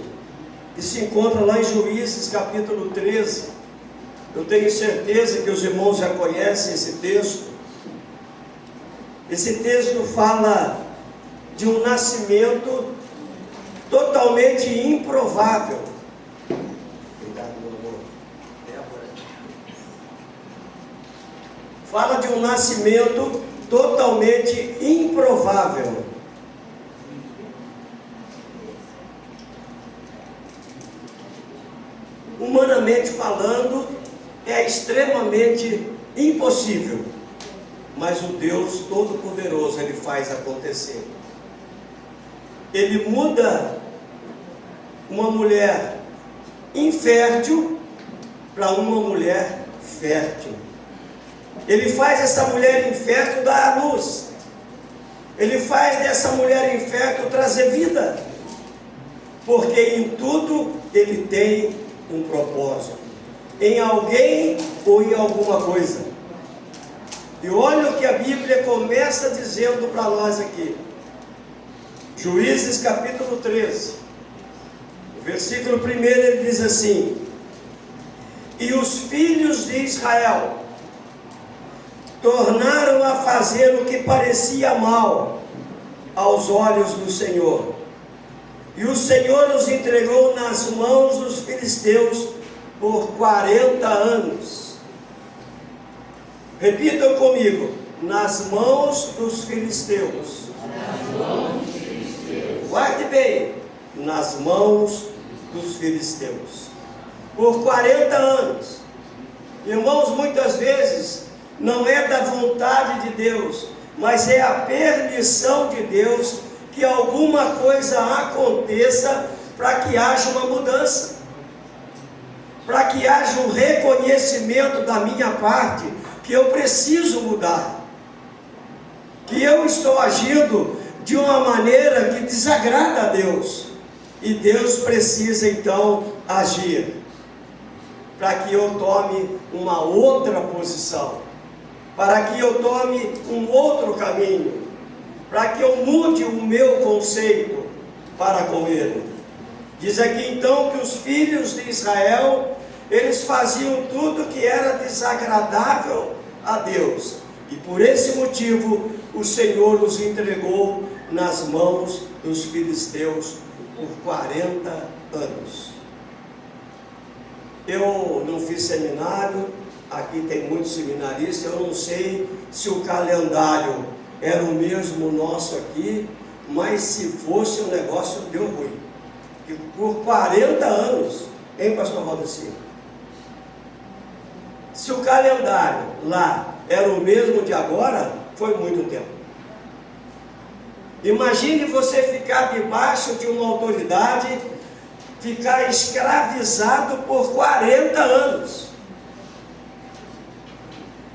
que se encontra lá em Juízes capítulo 13. Eu tenho certeza que os irmãos já conhecem esse texto. Esse texto fala de um nascimento totalmente improvável. Cuidado, meu amor. Fala de um nascimento totalmente improvável. Humanamente falando, é extremamente impossível, mas o Deus Todo-Poderoso, Ele faz acontecer. Ele muda uma mulher infértil para uma mulher fértil. Ele faz essa mulher infértil dar à luz. Ele faz dessa mulher infértil trazer vida, porque em tudo Ele tem um propósito, em alguém ou em alguma coisa. E olha o que a Bíblia começa dizendo para nós aqui. Juízes capítulo 13, versículo 1, ele diz assim: e os filhos de Israel tornaram a fazer o que parecia mal aos olhos do Senhor, e o Senhor os entregou nas mãos dos filisteus por 40 anos. Repitam comigo: nas mãos dos filisteus. Guarde bem: nas mãos dos filisteus, por 40 anos. Irmãos, muitas vezes não é da vontade de Deus, mas é a permissão de Deus que alguma coisa aconteça para que haja uma mudança, para que haja um reconhecimento da minha parte que eu preciso mudar, que eu estou agindo de uma maneira que desagrada a Deus, e Deus precisa então agir para que eu tome uma outra posição, para que eu tome um outro caminho, para que eu mude o meu conceito para com Ele. Diz aqui então que os filhos de Israel, eles faziam tudo que era desagradável a Deus, e por esse motivo o Senhor os entregou nas mãos dos filisteus por 40 anos. Eu não fiz seminário, aqui tem muitos seminaristas, eu não sei se o calendário era o mesmo nosso aqui, mas se fosse o negócio deu ruim. E por 40 anos, hein, pastor Valdeci? Se o calendário lá era o mesmo de agora, foi muito tempo. Imagine você ficar debaixo de uma autoridade, ficar escravizado por 40 anos.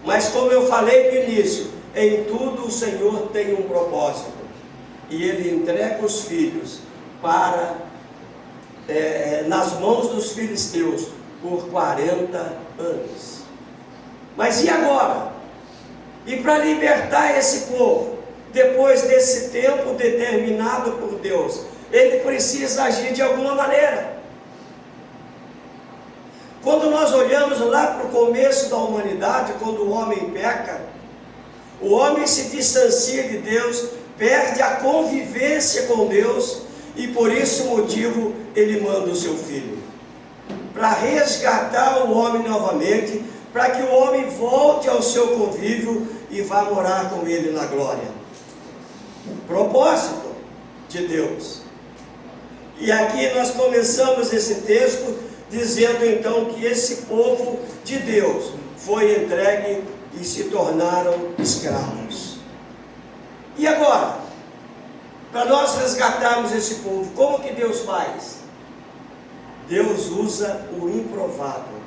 Mas como eu falei no início, em tudo o Senhor tem um propósito, e Ele entrega os filhos nas mãos dos filisteus por 40 anos. Mas e agora? E para libertar esse povo, depois desse tempo determinado por Deus, Ele precisa agir de alguma maneira. Quando nós olhamos lá para o começo da humanidade, quando o homem peca, o homem se distancia de Deus, perde a convivência com Deus, e por esse motivo ele manda o seu filho, para resgatar o homem novamente, para que o homem volte ao seu convívio e vá morar com ele na glória. Propósito de Deus. E aqui nós começamos esse texto dizendo então que esse povo de Deus foi entregue e se tornaram escravos. E agora, para nós resgatarmos esse povo, como que Deus faz? Deus usa o improvável.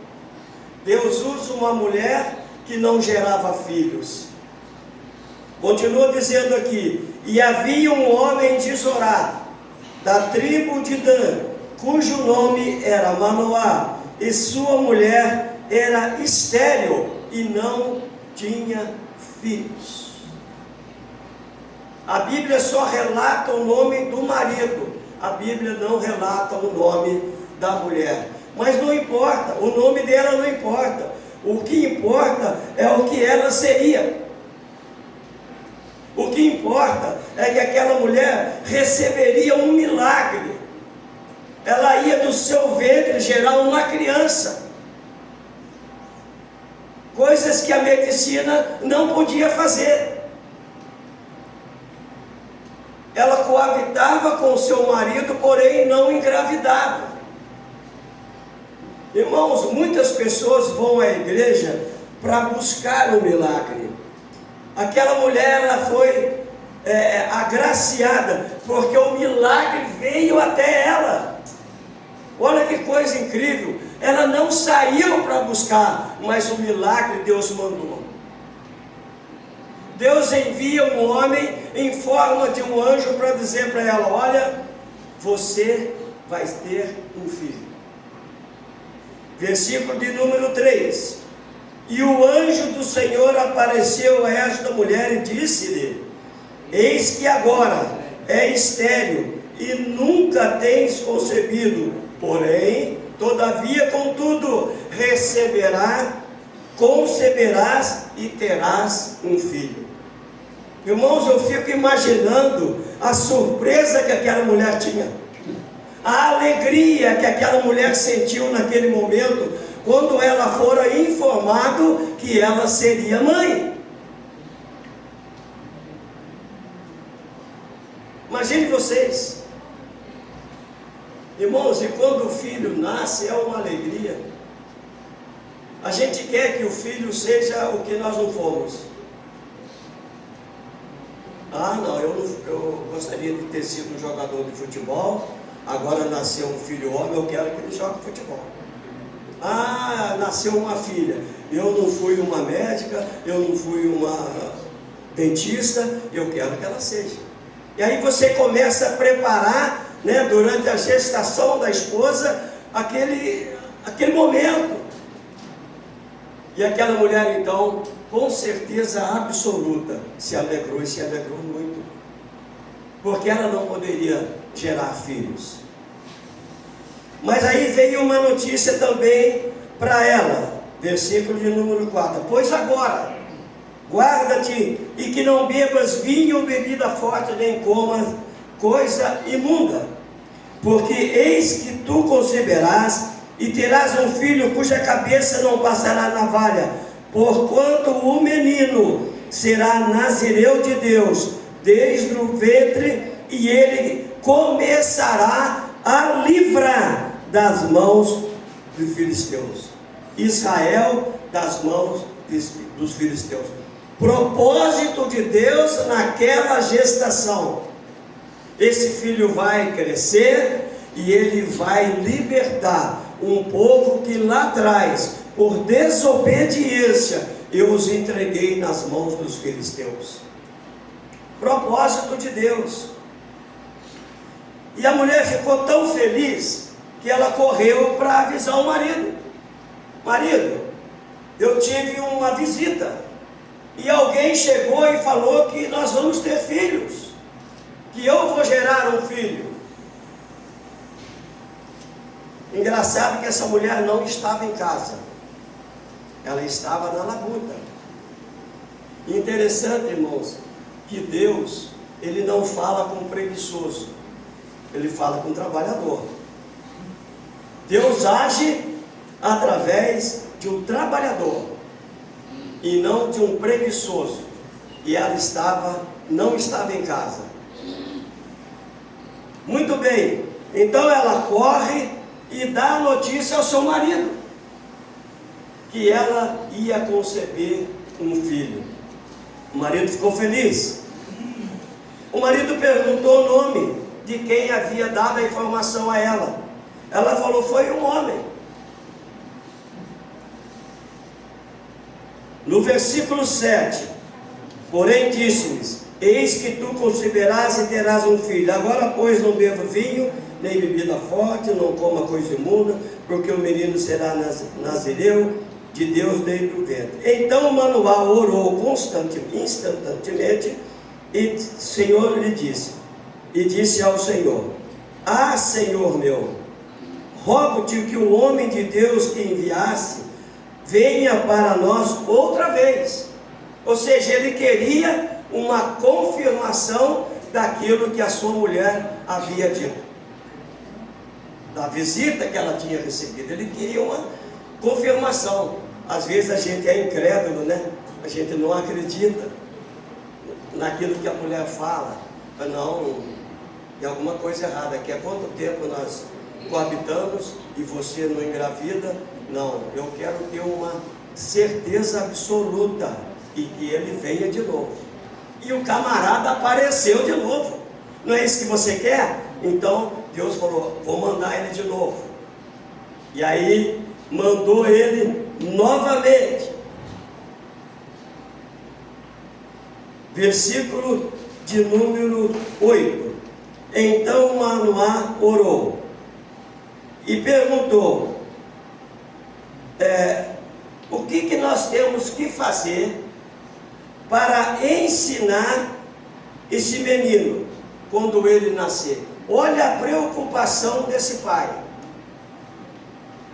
Deus usa uma mulher que não gerava filhos. Continua dizendo aqui: e havia um homem de Zorá, da tribo de Dan, cujo nome era Manoá, e sua mulher era estéril e não tinha filhos. A Bíblia só relata o nome do marido, a Bíblia não relata o nome da mulher. Mas não importa, o nome dela não importa. O que importa é o que ela seria. O que importa é que aquela mulher receberia um milagre. Ela ia do seu ventre gerar uma criança. Coisas que a medicina não podia fazer. Ela coabitava com o seu marido, porém não engravidava. Irmãos, muitas pessoas vão à igreja para buscar o milagre. Aquela mulher, ela foi agraciada, porque o milagre veio até ela. Olha que coisa incrível. Ela não saiu para buscar, mas o milagre Deus mandou. Deus envia um homem em forma de um anjo para dizer para ela: olha, você vai ter um filho. Versículo de número 3. E o anjo do Senhor apareceu a esta mulher e disse-lhe: eis que agora é estéril e nunca tens concebido, porém, todavia, contudo, conceberás e terás um filho. Irmãos, eu fico imaginando a surpresa que aquela mulher tinha, a alegria que aquela mulher sentiu naquele momento, quando ela fora informado que ela seria mãe. Imagine vocês, irmãos, e quando o filho nasce é uma alegria. A gente quer que o filho seja o que nós não fomos. Ah, não, eu gostaria de ter sido um jogador de futebol, agora nasceu um filho homem, eu quero que ele jogue futebol. Ah, nasceu uma filha, eu não fui uma médica, eu não fui uma dentista, eu quero que ela seja. E aí você começa a preparar, né, durante a gestação da esposa, aquele momento. E aquela mulher então, com certeza absoluta, se alegrou, e se alegrou muito, porque ela não poderia gerar filhos. Mas aí veio uma notícia também para ela, versículo de número 4: pois agora, guarda-te e que não bebas vinho ou bebida forte, nem comas coisa imunda, porque eis que tu conceberás e terás um filho cuja cabeça não passará navalha, porquanto o menino será nazireu de Deus desde o ventre, e ele começará a livrar das mãos dos filisteus, Israel das mãos dos filisteus. Propósito de Deus naquela gestação: esse filho vai crescer e ele vai libertar um povo que lá atrás, por desobediência, eu os entreguei nas mãos dos filisteus. Propósito de Deus. E a mulher ficou tão feliz que ela correu para avisar o marido: marido, eu tive uma visita e alguém chegou e falou que nós vamos ter filhos, que eu vou gerar um filho. Engraçado que essa mulher não estava em casa, ela estava na labuta. Interessante, irmãos, que Deus, Ele não fala com o preguiçoso, ele fala com o trabalhador. Deus age através de um trabalhador e não de um preguiçoso. E ela não estava em casa. Muito bem, então ela corre e dá a notícia ao seu marido que ela ia conceber um filho. O marido ficou feliz. O marido perguntou o nome de quem havia dado a informação a ela. Ela falou: foi um homem. No versículo 7, porém disse-lhes: eis que tu conceberás e terás um filho. Agora, pois, não beba vinho, nem bebida forte, não coma coisa imunda, porque o menino será nazireu de Deus desde o ventre. Então Manoá orou instantaneamente, e o Senhor lhe disse, e disse ao Senhor: ah, Senhor meu, rogo-te que o homem de Deus que enviasse venha para nós outra vez. Ou seja, ele queria uma confirmação daquilo que a sua mulher havia dito, da visita que ela tinha recebido. Ele queria uma confirmação. Às vezes a gente é incrédulo, né? A gente não acredita naquilo que a mulher fala. Não, tem alguma coisa errada aqui. Há quanto tempo nós coabitamos e você não engravida? Não, eu quero ter uma certeza absoluta e que ele venha de novo. E o camarada apareceu de novo. Não é isso que você quer? Então Deus falou: vou mandar ele de novo. E aí mandou ele novamente. Versículo de número 8. Então Manoá orou e perguntou: o que nós temos que fazer para ensinar esse menino quando ele nascer? Olha a preocupação desse pai.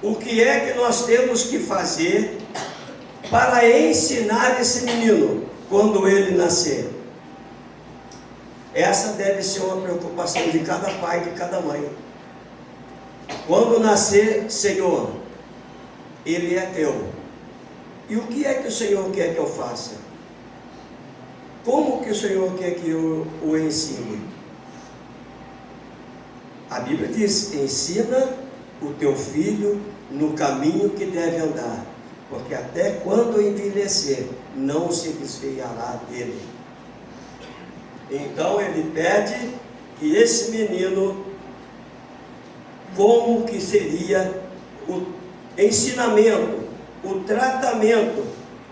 O que é que nós temos que fazer para ensinar esse menino quando ele nascer? Essa deve ser uma preocupação de cada pai, de cada mãe. Quando nascer, Senhor, ele é teu. E o que é que o Senhor quer que eu faça? Como que o Senhor quer que eu o ensine? A Bíblia diz: ensina o teu filho no caminho que deve andar, porque até quando envelhecer, não se desviará dele. Então ele pede que esse menino, como que seria o ensinamento, o tratamento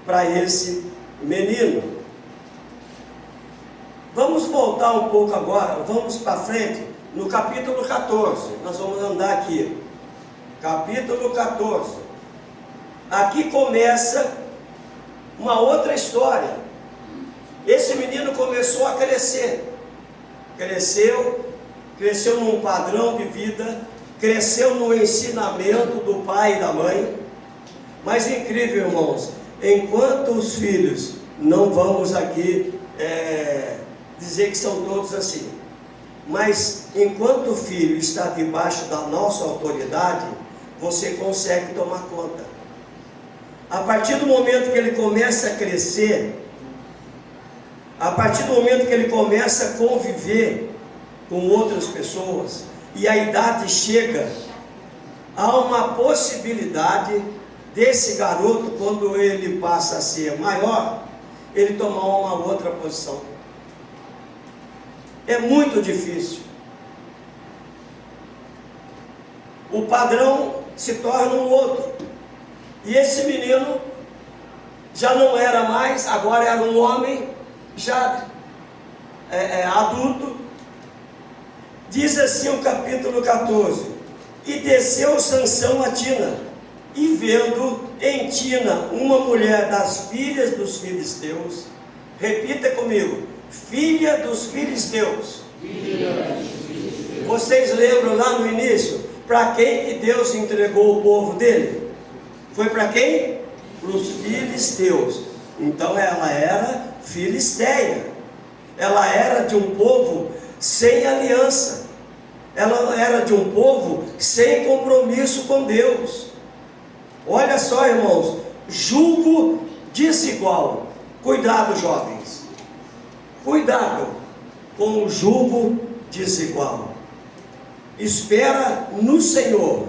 para esse menino. Vamos voltar um pouco agora, vamos para frente, no capítulo 14, nós vamos andar aqui, capítulo 14, aqui começa uma outra história. Esse menino começou a crescer, cresceu num padrão de vida, cresceu no ensinamento do pai e da mãe. Mas incrível, irmãos, enquanto os filhos, não vamos aqui dizer que são todos assim, mas enquanto o filho está debaixo da nossa autoridade, você consegue tomar conta. A partir do momento que ele começa a crescer, a partir do momento que ele começa a conviver com outras pessoas, e a idade chega, há uma possibilidade desse garoto, quando ele passa a ser maior, ele tomar uma outra posição. É muito difícil. O padrão se torna um outro. E esse menino já não era mais, agora era um homem, já adulto. Diz assim o capítulo 14: e desceu Sansão a Tina, e vendo em Tina uma mulher das filhas dos filisteus, repita comigo: filha dos filisteus. Vocês lembram lá no início, para quem que Deus entregou o povo dele? Foi para quem? Para os filisteus. Então ela era filisteia, ela era de um povo sem aliança, ela era de um povo sem compromisso com Deus. Olha só, irmãos, jugo desigual. Cuidado, jovens, cuidado com o jugo desigual. Espera no Senhor,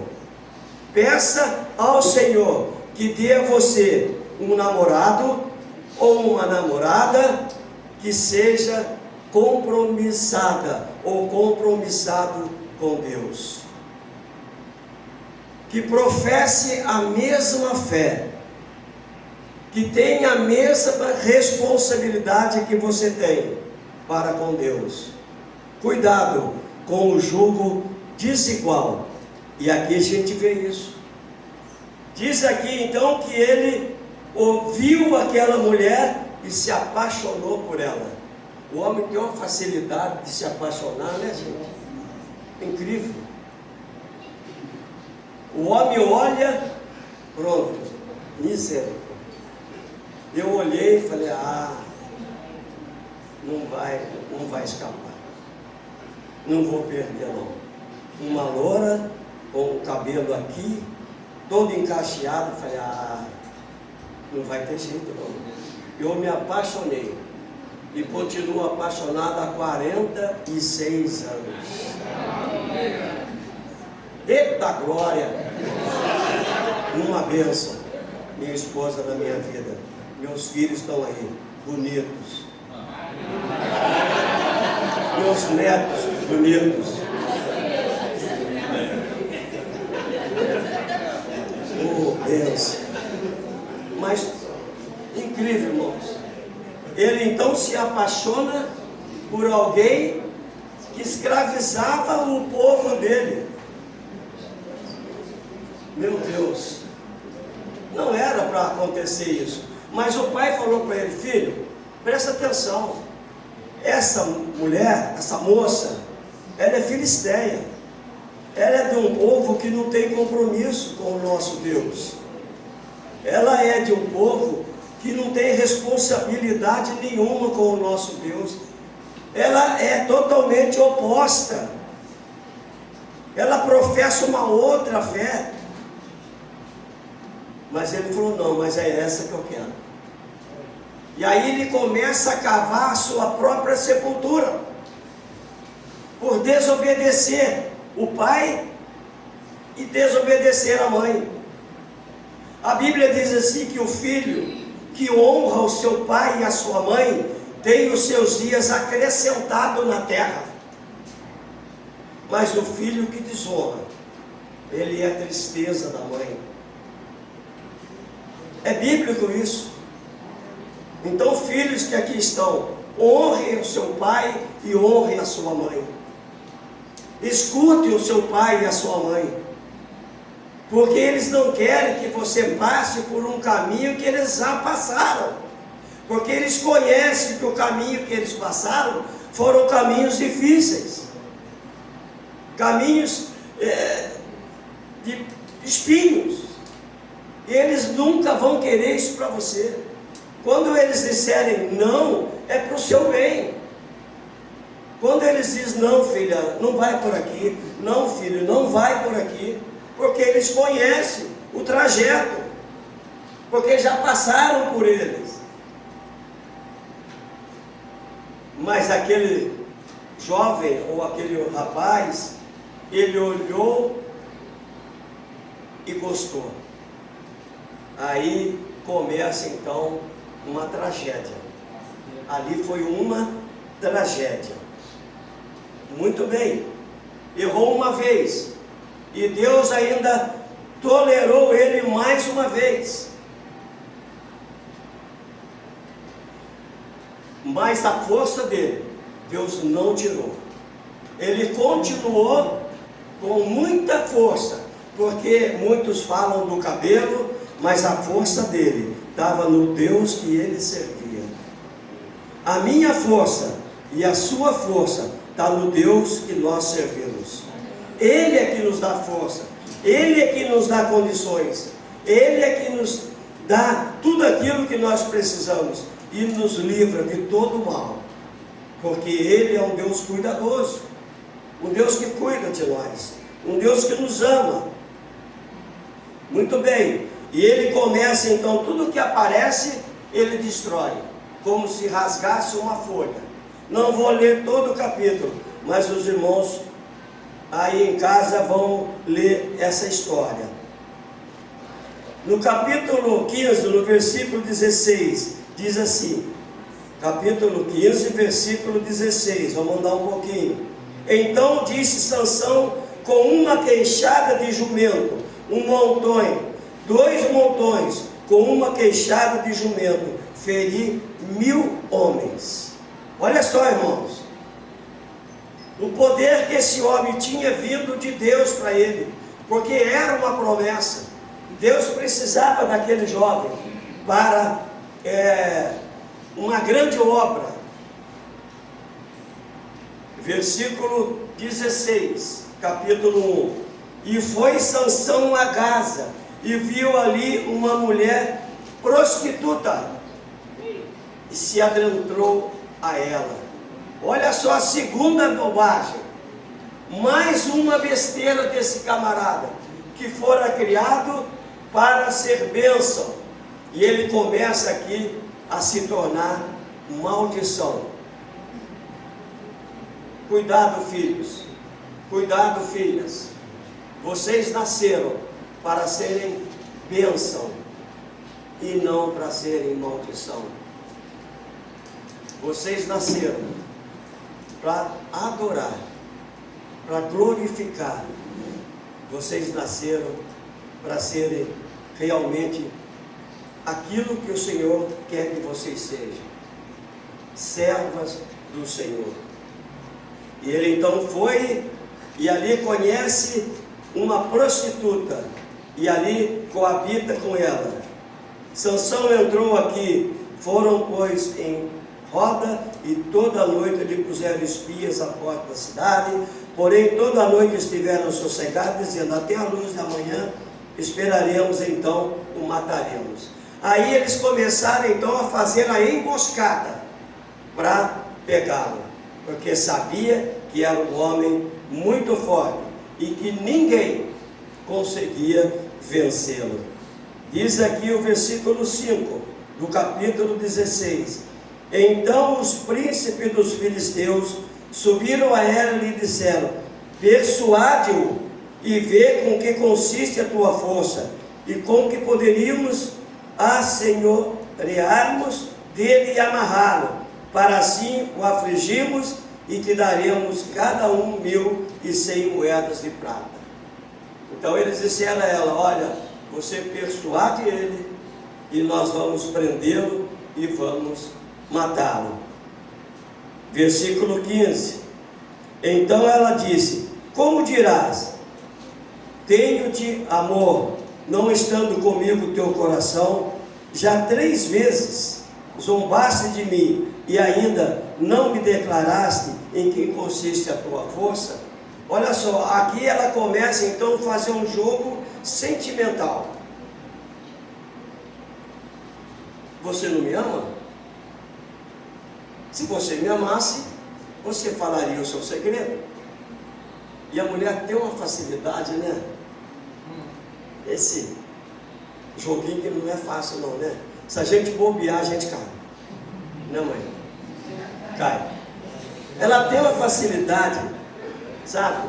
peça ao Senhor que dê a você um namorado ou uma namorada que seja compromissada ou compromissado com Deus, que professe a mesma fé, que tenha a mesma responsabilidade que você tem para com Deus. Cuidado com o jugo desigual. E aqui a gente vê isso. Diz aqui então que ele ouviu aquela mulher e se apaixonou por ela. O homem tem uma facilidade de se apaixonar, né, gente? Incrível. O homem olha, pronto, miséria. Eu olhei e falei, não vai escapar. Não vou perder não. Uma loura com o cabelo aqui, todo encaixeado, falei, não vai ter jeito não. Eu me apaixonei e continuo apaixonado há 46 anos. Eita glória! Uma bênção, minha esposa na minha vida. Meus filhos estão aí, bonitos. Meus netos, bonitos. Oh, bênção. Mas, incrível, irmãos. Ele então se apaixona por alguém que escravizava o povo dele. Meu Deus, não era para acontecer isso. Mas o pai falou para ele, filho, presta atenção. Essa mulher, essa moça, ela é filisteia. Ela é de um povo que não tem compromisso com o nosso Deus. Ela é de um povo que não tem responsabilidade nenhuma com o nosso Deus. Ela é totalmente oposta. Ela professa uma outra fé. Mas ele falou, não, mas é essa que eu quero. E aí ele começa a cavar a sua própria sepultura, por desobedecer o pai e desobedecer a mãe. A Bíblia diz assim que o filho que honra o seu pai e a sua mãe tem os seus dias acrescentados na terra. Mas o filho que desonra, ele é a tristeza da mãe. É bíblico isso. Então, filhos que aqui estão, honrem o seu pai e honrem a sua mãe. Escutem o seu pai e a sua mãe, porque eles não querem que você passe por um caminho que eles já passaram, porque eles conhecem que o caminho que eles passaram foram caminhos difíceis, caminhos de espinhos. E eles nunca vão querer isso para você. Quando eles disserem não, é para o seu bem. Quando eles dizem não, filha, não vai por aqui, não, filho, não vai por aqui, porque eles conhecem o trajeto, porque já passaram por eles. Mas aquele jovem ou aquele rapaz, ele olhou e gostou. Aí começa então uma tragédia. Ali foi uma tragédia. Muito bem, errou uma vez, e Deus ainda tolerou ele mais uma vez. Mas a força dele, Deus não tirou. Ele continuou com muita força, porque muitos falam do cabelo, mas a força dele estava no Deus que ele servia. A minha força e a sua força está no Deus que nós servimos. Ele é que nos dá força, Ele é que nos dá condições, Ele é que nos dá tudo aquilo que nós precisamos e nos livra de todo o mal, porque Ele é um Deus cuidadoso. um Deus que cuida de nós, um Deus que nos ama. Muito bem, e ele começa então, tudo que aparece, ele destrói, como se rasgasse uma folha. Não vou ler todo o capítulo, mas os irmãos aí em casa vão ler essa história. No capítulo 15, no versículo 16, diz assim, capítulo 15, versículo 16, vamos andar um pouquinho. Então disse Sansão com uma queixada de jumento, um montão, 2 montões, com uma queixada de jumento, feri 1000 homens. Olha só, irmãos, o poder que esse homem tinha vindo de Deus para ele, porque era uma promessa. Deus precisava daquele jovem para uma grande obra. Versículo 16, capítulo 1. E foi Sansão a Gaza, e viu ali uma mulher prostituta, e se adentrou a ela. Olha só a segunda bobagem, mais uma besteira desse camarada, que fora criado para ser bênção, e ele começa aqui a se tornar maldição. Cuidado, filhos, cuidado, filhas, vocês nasceram para serem bênção e não para serem maldição. Vocês nasceram para adorar, para glorificar. Vocês nasceram para serem realmente aquilo que o Senhor quer que vocês sejam, servas do Senhor. E ele então foi e ali conhece uma prostituta e ali coabita com ela. Sansão entrou aqui, foram pois em roda, e toda a noite lhe puseram espias à porta da cidade, porém toda a noite estiveram sossegados, dizendo, até a luz da manhã esperaremos, então o mataremos. Aí eles começaram então a fazer a emboscada para pegá-lo, porque sabia que era um homem muito forte e que ninguém conseguia vencê-lo. Diz aqui o versículo 5 do capítulo 16: Então os príncipes dos filisteus subiram a ela e lhe disseram, persuade-o e vê com que consiste a tua força, e com que poderíamos assenhorearmos dele e amarrá-lo, para assim o afligirmos, e te daremos cada um 1.100 moedas de prata. Então eles disseram a ela, olha, você persuade ele, e nós vamos prendê-lo e vamos matá-lo. Versículo 15. Então ela disse, como dirás, tenho-te amor, não estando comigo teu coração? Já 3 vezes zombaste de mim, e ainda não me declaraste em que consiste a tua força? Olha só, aqui ela começa então a fazer um jogo sentimental. Você não me ama? Se você me amasse, você falaria o seu segredo. E a mulher tem uma facilidade, né? Esse joguinho que não é fácil não, né? Se a gente bobear, a gente cai. Não, mãe? Cai. Ela tem uma facilidade, sabe?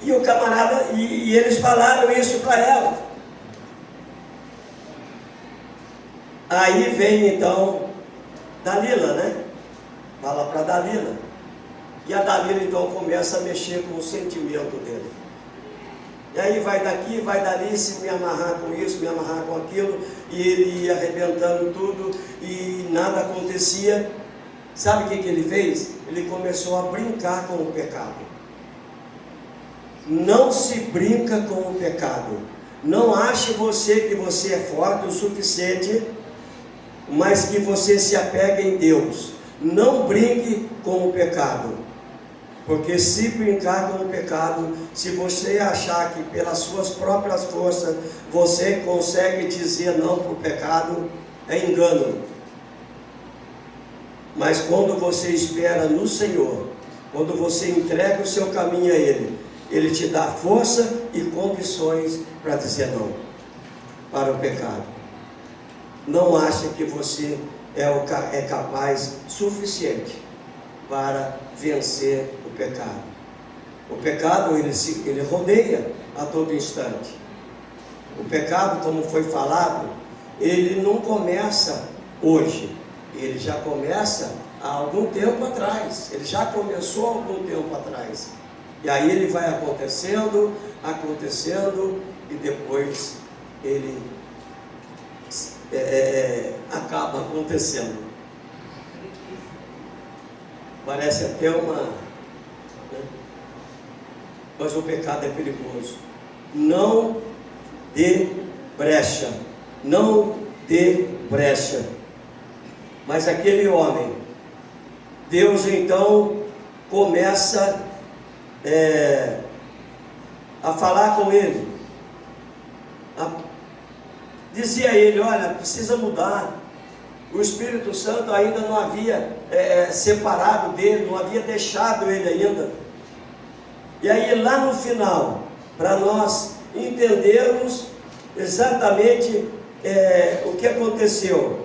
E o camarada, e eles falaram isso para ela. Aí vem então Dalila, né? Fala para Dalila. E a Dalila então começa a mexer com o sentimento dele. E aí vai daqui, vai dali, se me amarrar com isso, me amarrar com aquilo, e ele ia arrebentando tudo, e nada acontecia. Sabe o que ele fez? Ele começou a brincar com o pecado. Não se brinca com o pecado. Não ache você que você é forte o suficiente, mas que você se apega em Deus. Não brinque com o pecado. Porque se brincar com o pecado, se você achar que pelas suas próprias forças você consegue dizer não para o pecado, é engano. Mas quando você espera no Senhor, Quando você entrega o seu caminho a Ele, Ele te dá força e condições para dizer não para o pecado. Não acha que você é capaz suficiente para vencer o pecado. O pecado, ele rodeia a todo instante. O pecado, como foi falado, ele não começa hoje. Ele já começa há algum tempo atrás. Ele já começou há algum tempo atrás. E aí ele vai acontecendo, e depois ele acaba acontecendo. Parece até uma... Mas o pecado é perigoso. Não dê brecha. Não dê brecha. Mas aquele homem, Deus então começa a falar com ele. Dizia a ele: olha, precisa mudar. O Espírito Santo ainda não havia separado dele, não havia deixado ele ainda. E aí lá no final, para nós entendermos exatamente o que aconteceu,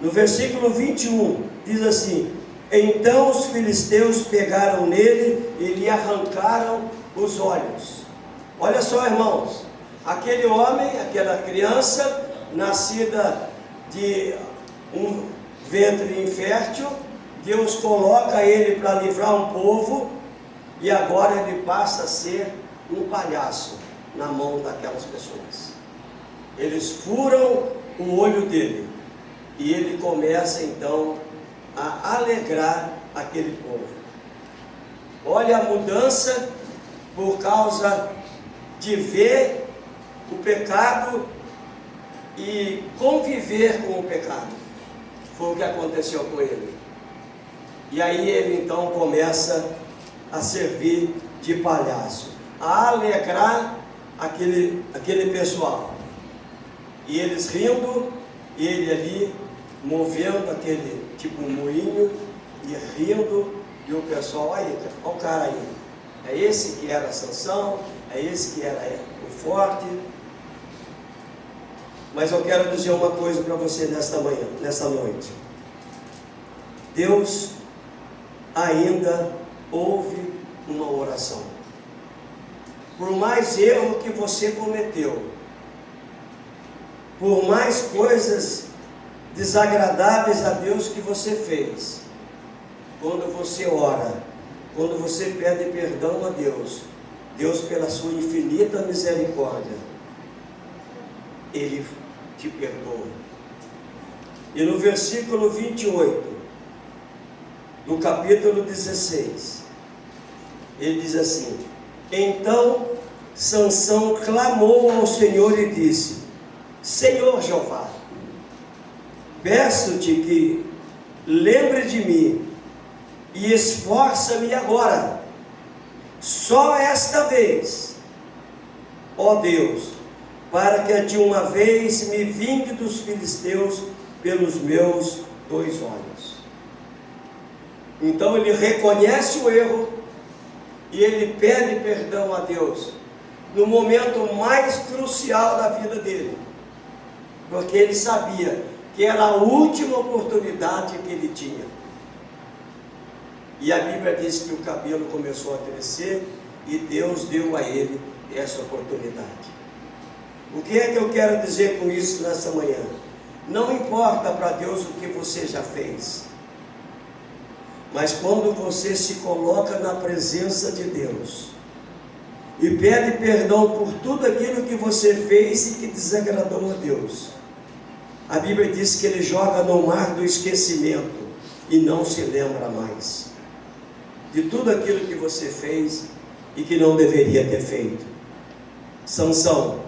no versículo 21, diz assim: então os filisteus pegaram nele e lhe arrancaram os olhos. Olha só, irmãos, aquele homem, aquela criança, nascida de um ventre infértil, Deus coloca ele para livrar um povo, e agora ele passa a ser um palhaço na mão daquelas pessoas. Eles furam o olho dele, e ele começa então a alegrar aquele povo. Olha a mudança por causa de ver o pecado e conviver com o pecado. Foi o que aconteceu com ele. E aí ele então começa a servir de palhaço, a alegrar aquele pessoal. E eles rindo, e ele ali movendo aquele tipo um moinho e rindo, e o pessoal: aí, olha o cara aí, é esse que era Sansão, é esse que era o forte. Mas eu quero dizer uma coisa para você nesta noite. Deus ainda ouve uma oração. Por mais erro que você cometeu, por mais coisas desagradáveis a Deus que você fez, quando você ora, quando você pede perdão a Deus, Deus, pela sua infinita misericórdia, Ele te perdoa. E no versículo 28 do capítulo 16, ele diz assim: então Sansão clamou ao Senhor e disse: Senhor Jeová, peço-te que lembre de mim e esforça-me agora, só esta vez, ó Deus, para que de uma vez me vingue dos filisteus pelos meus 2 olhos. Então ele reconhece o erro e ele pede perdão a Deus no momento mais crucial da vida dele, porque ele sabia que era a última oportunidade que ele tinha. E a Bíblia diz que o cabelo começou a crescer e Deus deu a ele essa oportunidade. O que é que eu quero dizer com isso nessa manhã? Não importa para Deus o que você já fez, mas quando você se coloca na presença de Deus e pede perdão por tudo aquilo que você fez e que desagradou a Deus, a Bíblia diz que Ele joga no mar do esquecimento e não se lembra mais de tudo aquilo que você fez e que não deveria ter feito. Sansão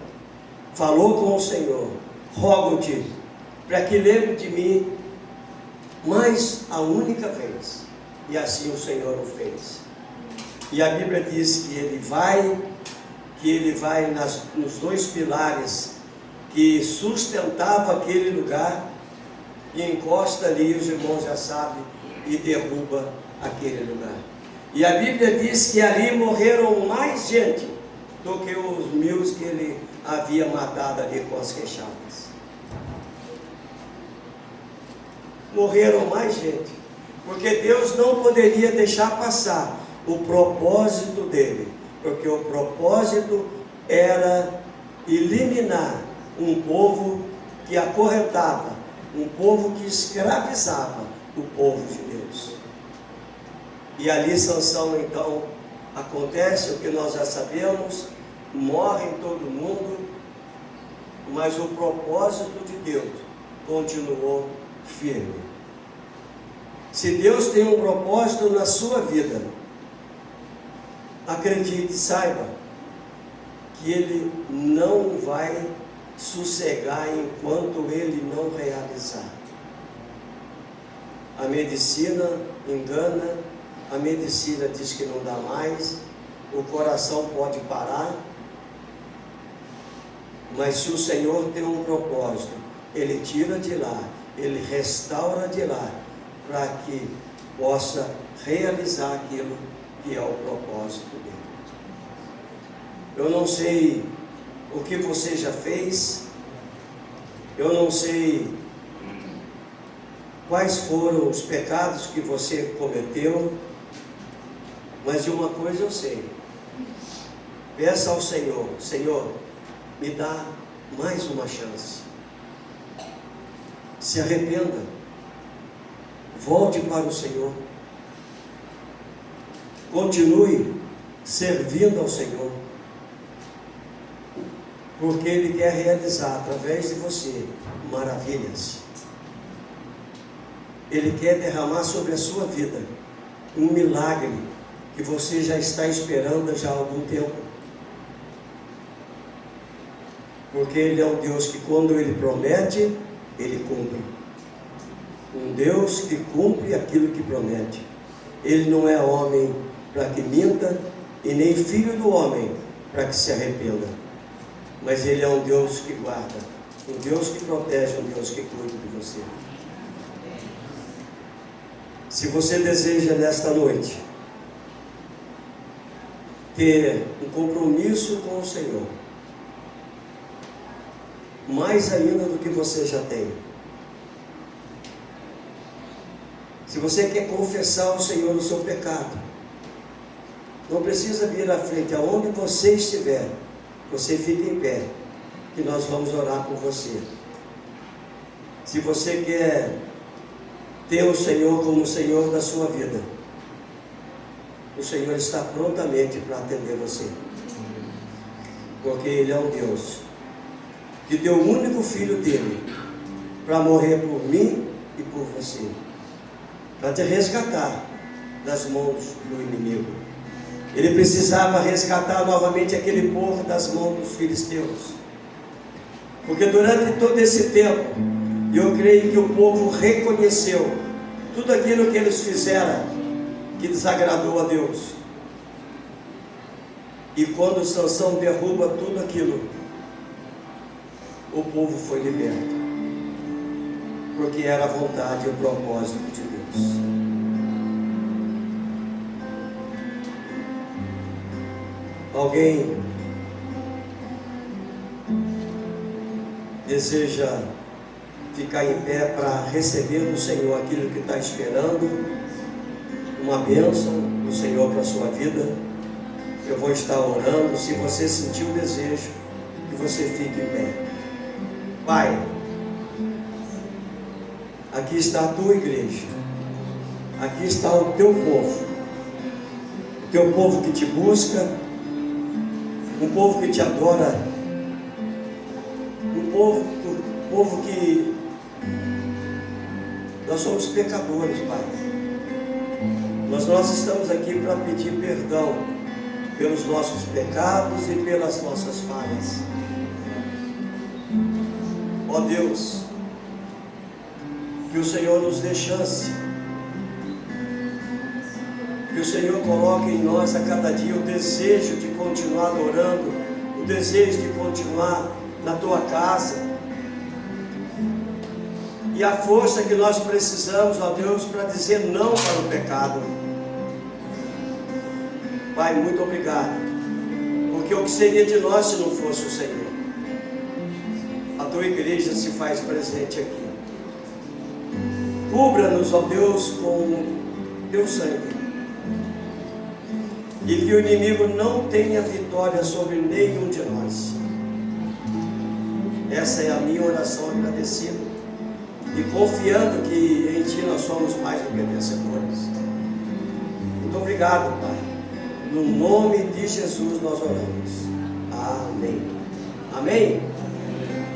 falou com o Senhor: rogo-te para que lembre de mim mais a única vez. E assim o Senhor o fez. E a Bíblia diz que ele vai nos 2 pilares que sustentava aquele lugar, e encosta ali, os irmãos já sabem e derruba aquele lugar. E a Bíblia diz que ali morreram mais gente do que os 1000 que ele havia matado ali com as queixadas. Morreram mais gente, porque Deus não poderia deixar passar o propósito dele, porque o propósito era eliminar um povo que acorrentava, um povo que escravizava o povo de Deus. E ali Sansão então acontece o que nós já sabemos, morre todo mundo, mas o propósito de Deus continuou firme. Se Deus tem um propósito na sua vida, acredite, saiba que Ele não vai sossegar enquanto Ele não realizar. A medicina engana, a medicina diz que não dá mais, o coração pode parar, mas se o Senhor tem um propósito, Ele tira de lá, Ele restaura de lá, para que possa realizar aquilo que é o propósito dele. Eu não sei o que você já fez, eu não sei quais foram os pecados que você cometeu, mas de uma coisa eu sei: peça ao Senhor, Senhor, me dá mais uma chance. Se arrependa, volte para o Senhor, continue servindo ao Senhor, porque Ele quer realizar através de você maravilhas. Ele quer derramar sobre a sua vida um milagre que você já está esperando já há algum tempo, porque Ele é um Deus que, quando Ele promete, Ele cumpre. Um Deus que cumpre aquilo que promete. Ele não é homem para que minta, e nem filho do homem para que se arrependa, mas Ele é um Deus que guarda, um Deus que protege, um Deus que cuida de você. Se você deseja nesta noite ter um compromisso com o Senhor, mais ainda do que você já tem, se você quer confessar ao Senhor o seu pecado, não precisa vir à frente, aonde você estiver, você fica em pé, que nós vamos orar por você. Se você quer ter o Senhor como o Senhor da sua vida, o Senhor está prontamente para atender você, porque Ele é um Deus que deu o único filho dele para morrer por mim e por você, para te resgatar das mãos do inimigo. Ele precisava resgatar novamente aquele povo das mãos dos filisteus, porque durante todo esse tempo, eu creio que o povo reconheceu tudo aquilo que eles fizeram que desagradou a Deus. E quando Sansão derruba tudo aquilo, o povo foi liberto, porque era a vontade e o propósito de Deus. Alguém deseja ficar em pé para receber do Senhor aquilo que está esperando, uma bênção do Senhor para a sua vida? Eu vou estar orando. Se você sentir o desejo, que você fique em pé. Pai, aqui está a tua igreja, aqui está o teu povo que te busca, um povo que te adora, um povo que nós somos pecadores, Pai, mas nós estamos aqui para pedir perdão pelos nossos pecados e pelas nossas falhas. Ó Deus, que o Senhor nos dê chance, que o Senhor coloque em nós a cada dia o desejo de continuar adorando, o desejo de continuar na tua casa, e a força que nós precisamos, ó Deus, para dizer não para o pecado. Pai, muito obrigado, porque o que seria de nós se não fosse o Senhor? A tua igreja se faz presente aqui. Cubra-nos, ó Deus, com teu sangue, e que o inimigo não tenha vitória sobre nenhum de nós. Essa é a minha oração agradecida e confiando que em Ti nós somos mais do que vencedores. Muito obrigado, Pai. No nome de Jesus nós oramos. Amém. Amém?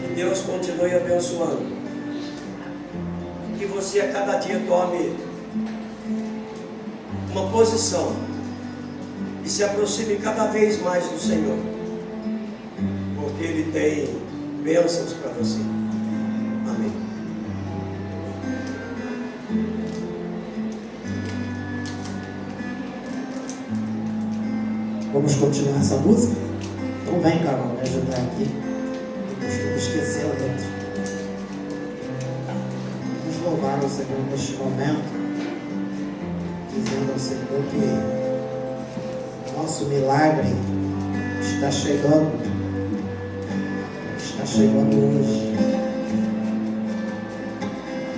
Que Deus continue abençoando. Que você a cada dia tome uma posição e se aproxime cada vez mais do Senhor, porque Ele tem bênçãos para você. Amém. Vamos continuar essa música? Então vem, Carol, me ajudar aqui. Eu costumo esquecer a letra. Vamos louvar o Senhor neste momento, dizendo ao Senhor que nosso milagre está chegando. Está chegando hoje.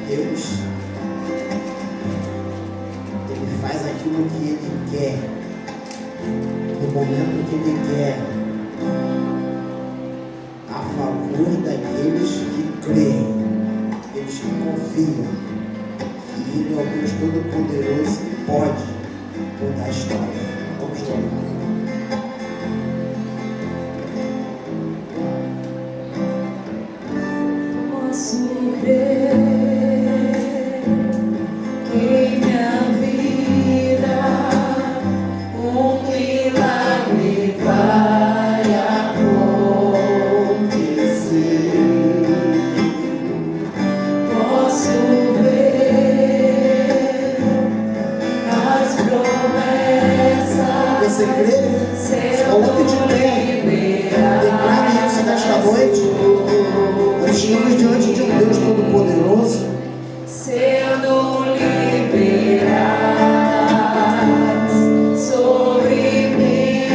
Deus, Ele faz aquilo que Ele quer, no momento que Ele quer, a favor daqueles que creem, aqueles que confiam que Ele é o Deus Todo-Poderoso e pode mudar a história. Vamos lá. Você crê? Coloque de pé. Declare isso nesta noite. Nós estamos diante de um Deus Todo-Poderoso. Sendo liberados sobre mim.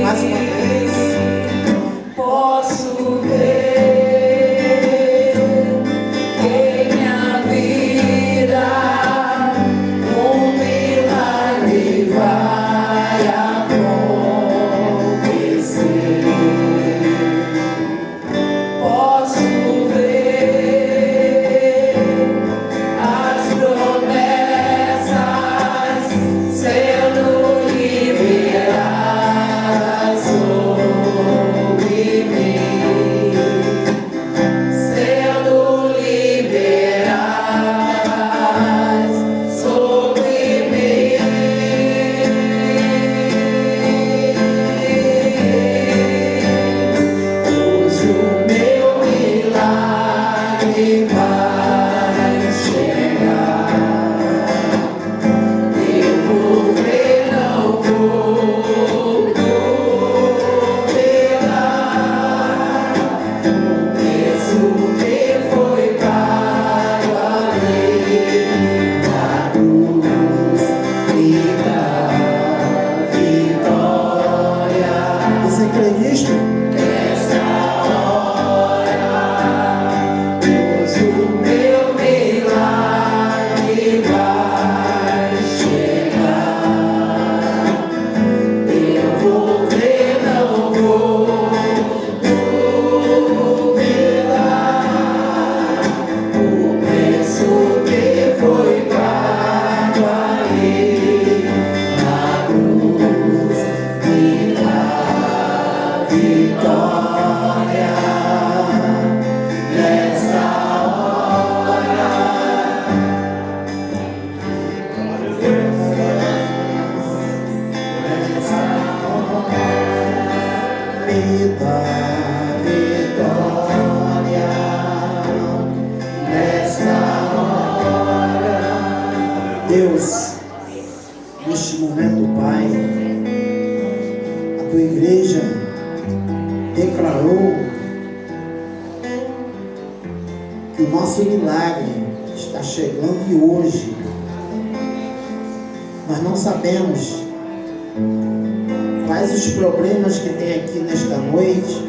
Mais uma vez. Posso ver que minha vida um milagre vai acontecer. Posso ver as promessas sendo liberadas sobre mim, sendo liberadas sobre mim. Hoje o meu milagre vai chegar. Eu vou ver, não vou duvidar. O preço que foi pago ali na cruz me dá vitória. Você crê nisto? Nessa hora, hoje o meu milagre vai chegar. Eu vou ver, não vou duvidar. O preço que foi pago ali na cruz me dá vitória. Nessa hora, Me dá vitória. nessa hora. Deus, neste momento, Pai, a tua igreja declarou nosso milagre está chegando e hoje. Nós não sabemos quais os problemas que tem aqui nesta noite,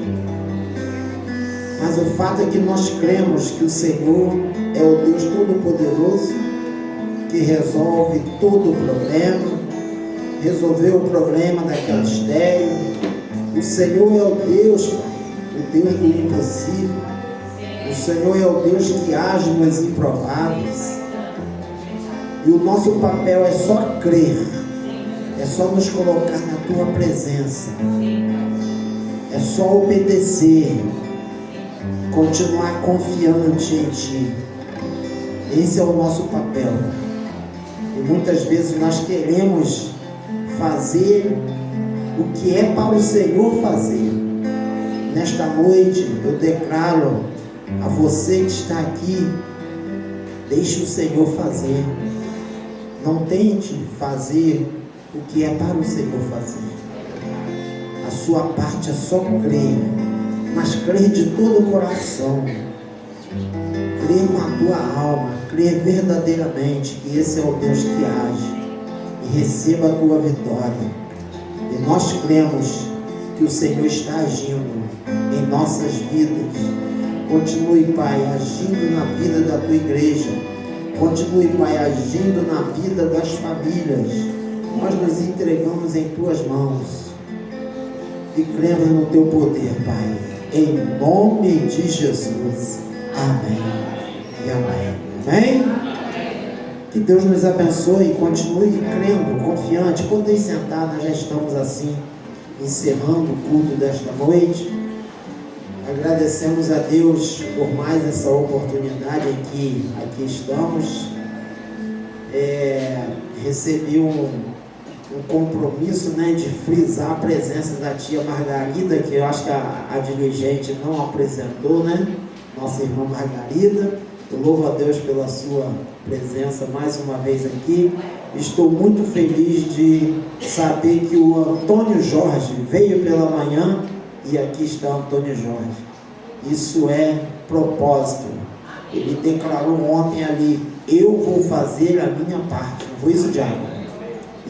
mas o fato é que nós cremos que o Senhor é o Deus Todo-Poderoso, que resolve todo o problema, resolveu o problema daquela estéreo. O Senhor é o Deus, Pai, o Deus do impossível. O Senhor é o Deus que age nos improváveis. E o nosso papel é só crer, é só nos colocar na Tua presença, é só obedecer, continuar confiante em Ti. Esse é o nosso papel. E muitas vezes nós queremos fazer o que é para o Senhor fazer. Nesta noite eu declaro a você que está aqui, deixe o Senhor fazer. Não tente fazer o que é para o Senhor fazer. A sua parte é só crer, mas crer de todo o coração. Crer com a tua alma, crer verdadeiramente que esse é o Deus que age e receba a tua vitória. E nós cremos que o Senhor está agindo em nossas vidas. Continue, Pai, agindo na vida da tua igreja. Continue, Pai, agindo na vida das famílias. Nós nos entregamos em tuas mãos e cremos no teu poder, Pai, em nome de Jesus. Amém e amém. Amém? Que Deus nos abençoe e continue crendo, confiante. Podem sentar, nós já estamos assim encerrando o culto desta noite. Agradecemos a Deus por mais essa oportunidade aqui estamos. Recebi um compromisso, de frisar a presença da tia Margarida, que eu acho que a dirigente não apresentou, nossa irmã Margarida. Eu louvo a Deus pela sua presença mais uma vez aqui. Estou muito feliz de saber que o Antônio Jorge veio pela manhã e aqui está o Antônio Jorge. Isso é propósito. Ele declarou ontem ali: eu vou fazer a minha parte. Não foi isso, Diago?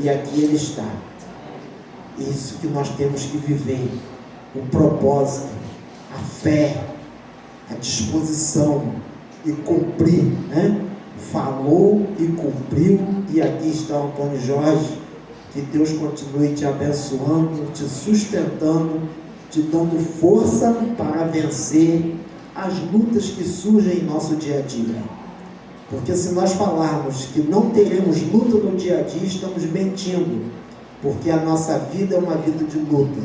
E aqui ele está. Isso que nós temos que viver. O propósito, a fé, a disposição e cumprir, Falou e cumpriu, e aqui está o Antônio Jorge. Que Deus continue te abençoando, te sustentando, te dando força para vencer as lutas que surgem em nosso dia a dia. Porque se nós falarmos que não teremos luta no dia a dia, estamos mentindo, porque a nossa vida é uma vida de luta.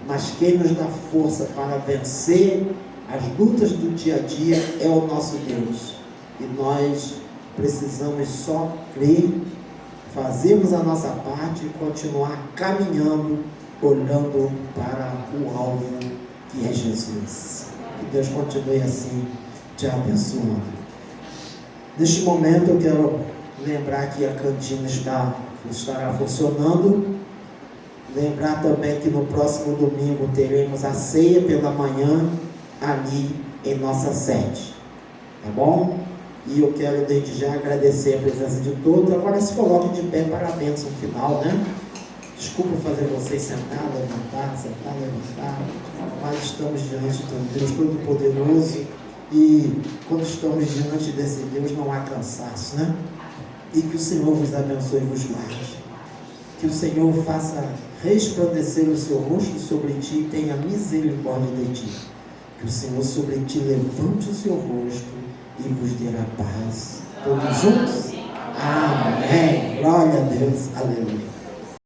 Mas quem nos dá força para vencer as lutas do dia a dia é o nosso Deus. E nós precisamos só crer, fazermos a nossa parte e continuar caminhando, olhando para o alvo que é Jesus. Que Deus continue assim te abençoando. Neste momento eu quero lembrar que a cantina estará funcionando. Lembrar também que no próximo domingo teremos a ceia pela manhã ali em nossa sede. Tá bom? E eu quero desde já agradecer a presença de todos. Agora se coloque de pé para a bênção final, Desculpa fazer vocês sentar, levantar, mas estamos diante de um Deus Todo-Poderoso, e quando estamos diante desse Deus não há cansaço, E que o Senhor vos abençoe e vos guarde. Que o Senhor faça resplandecer o seu rosto sobre ti e tenha misericórdia de ti. Que o Senhor sobre ti levante o seu rosto e vos dê a paz. Todos juntos? Amém. Glória a Deus. Aleluia.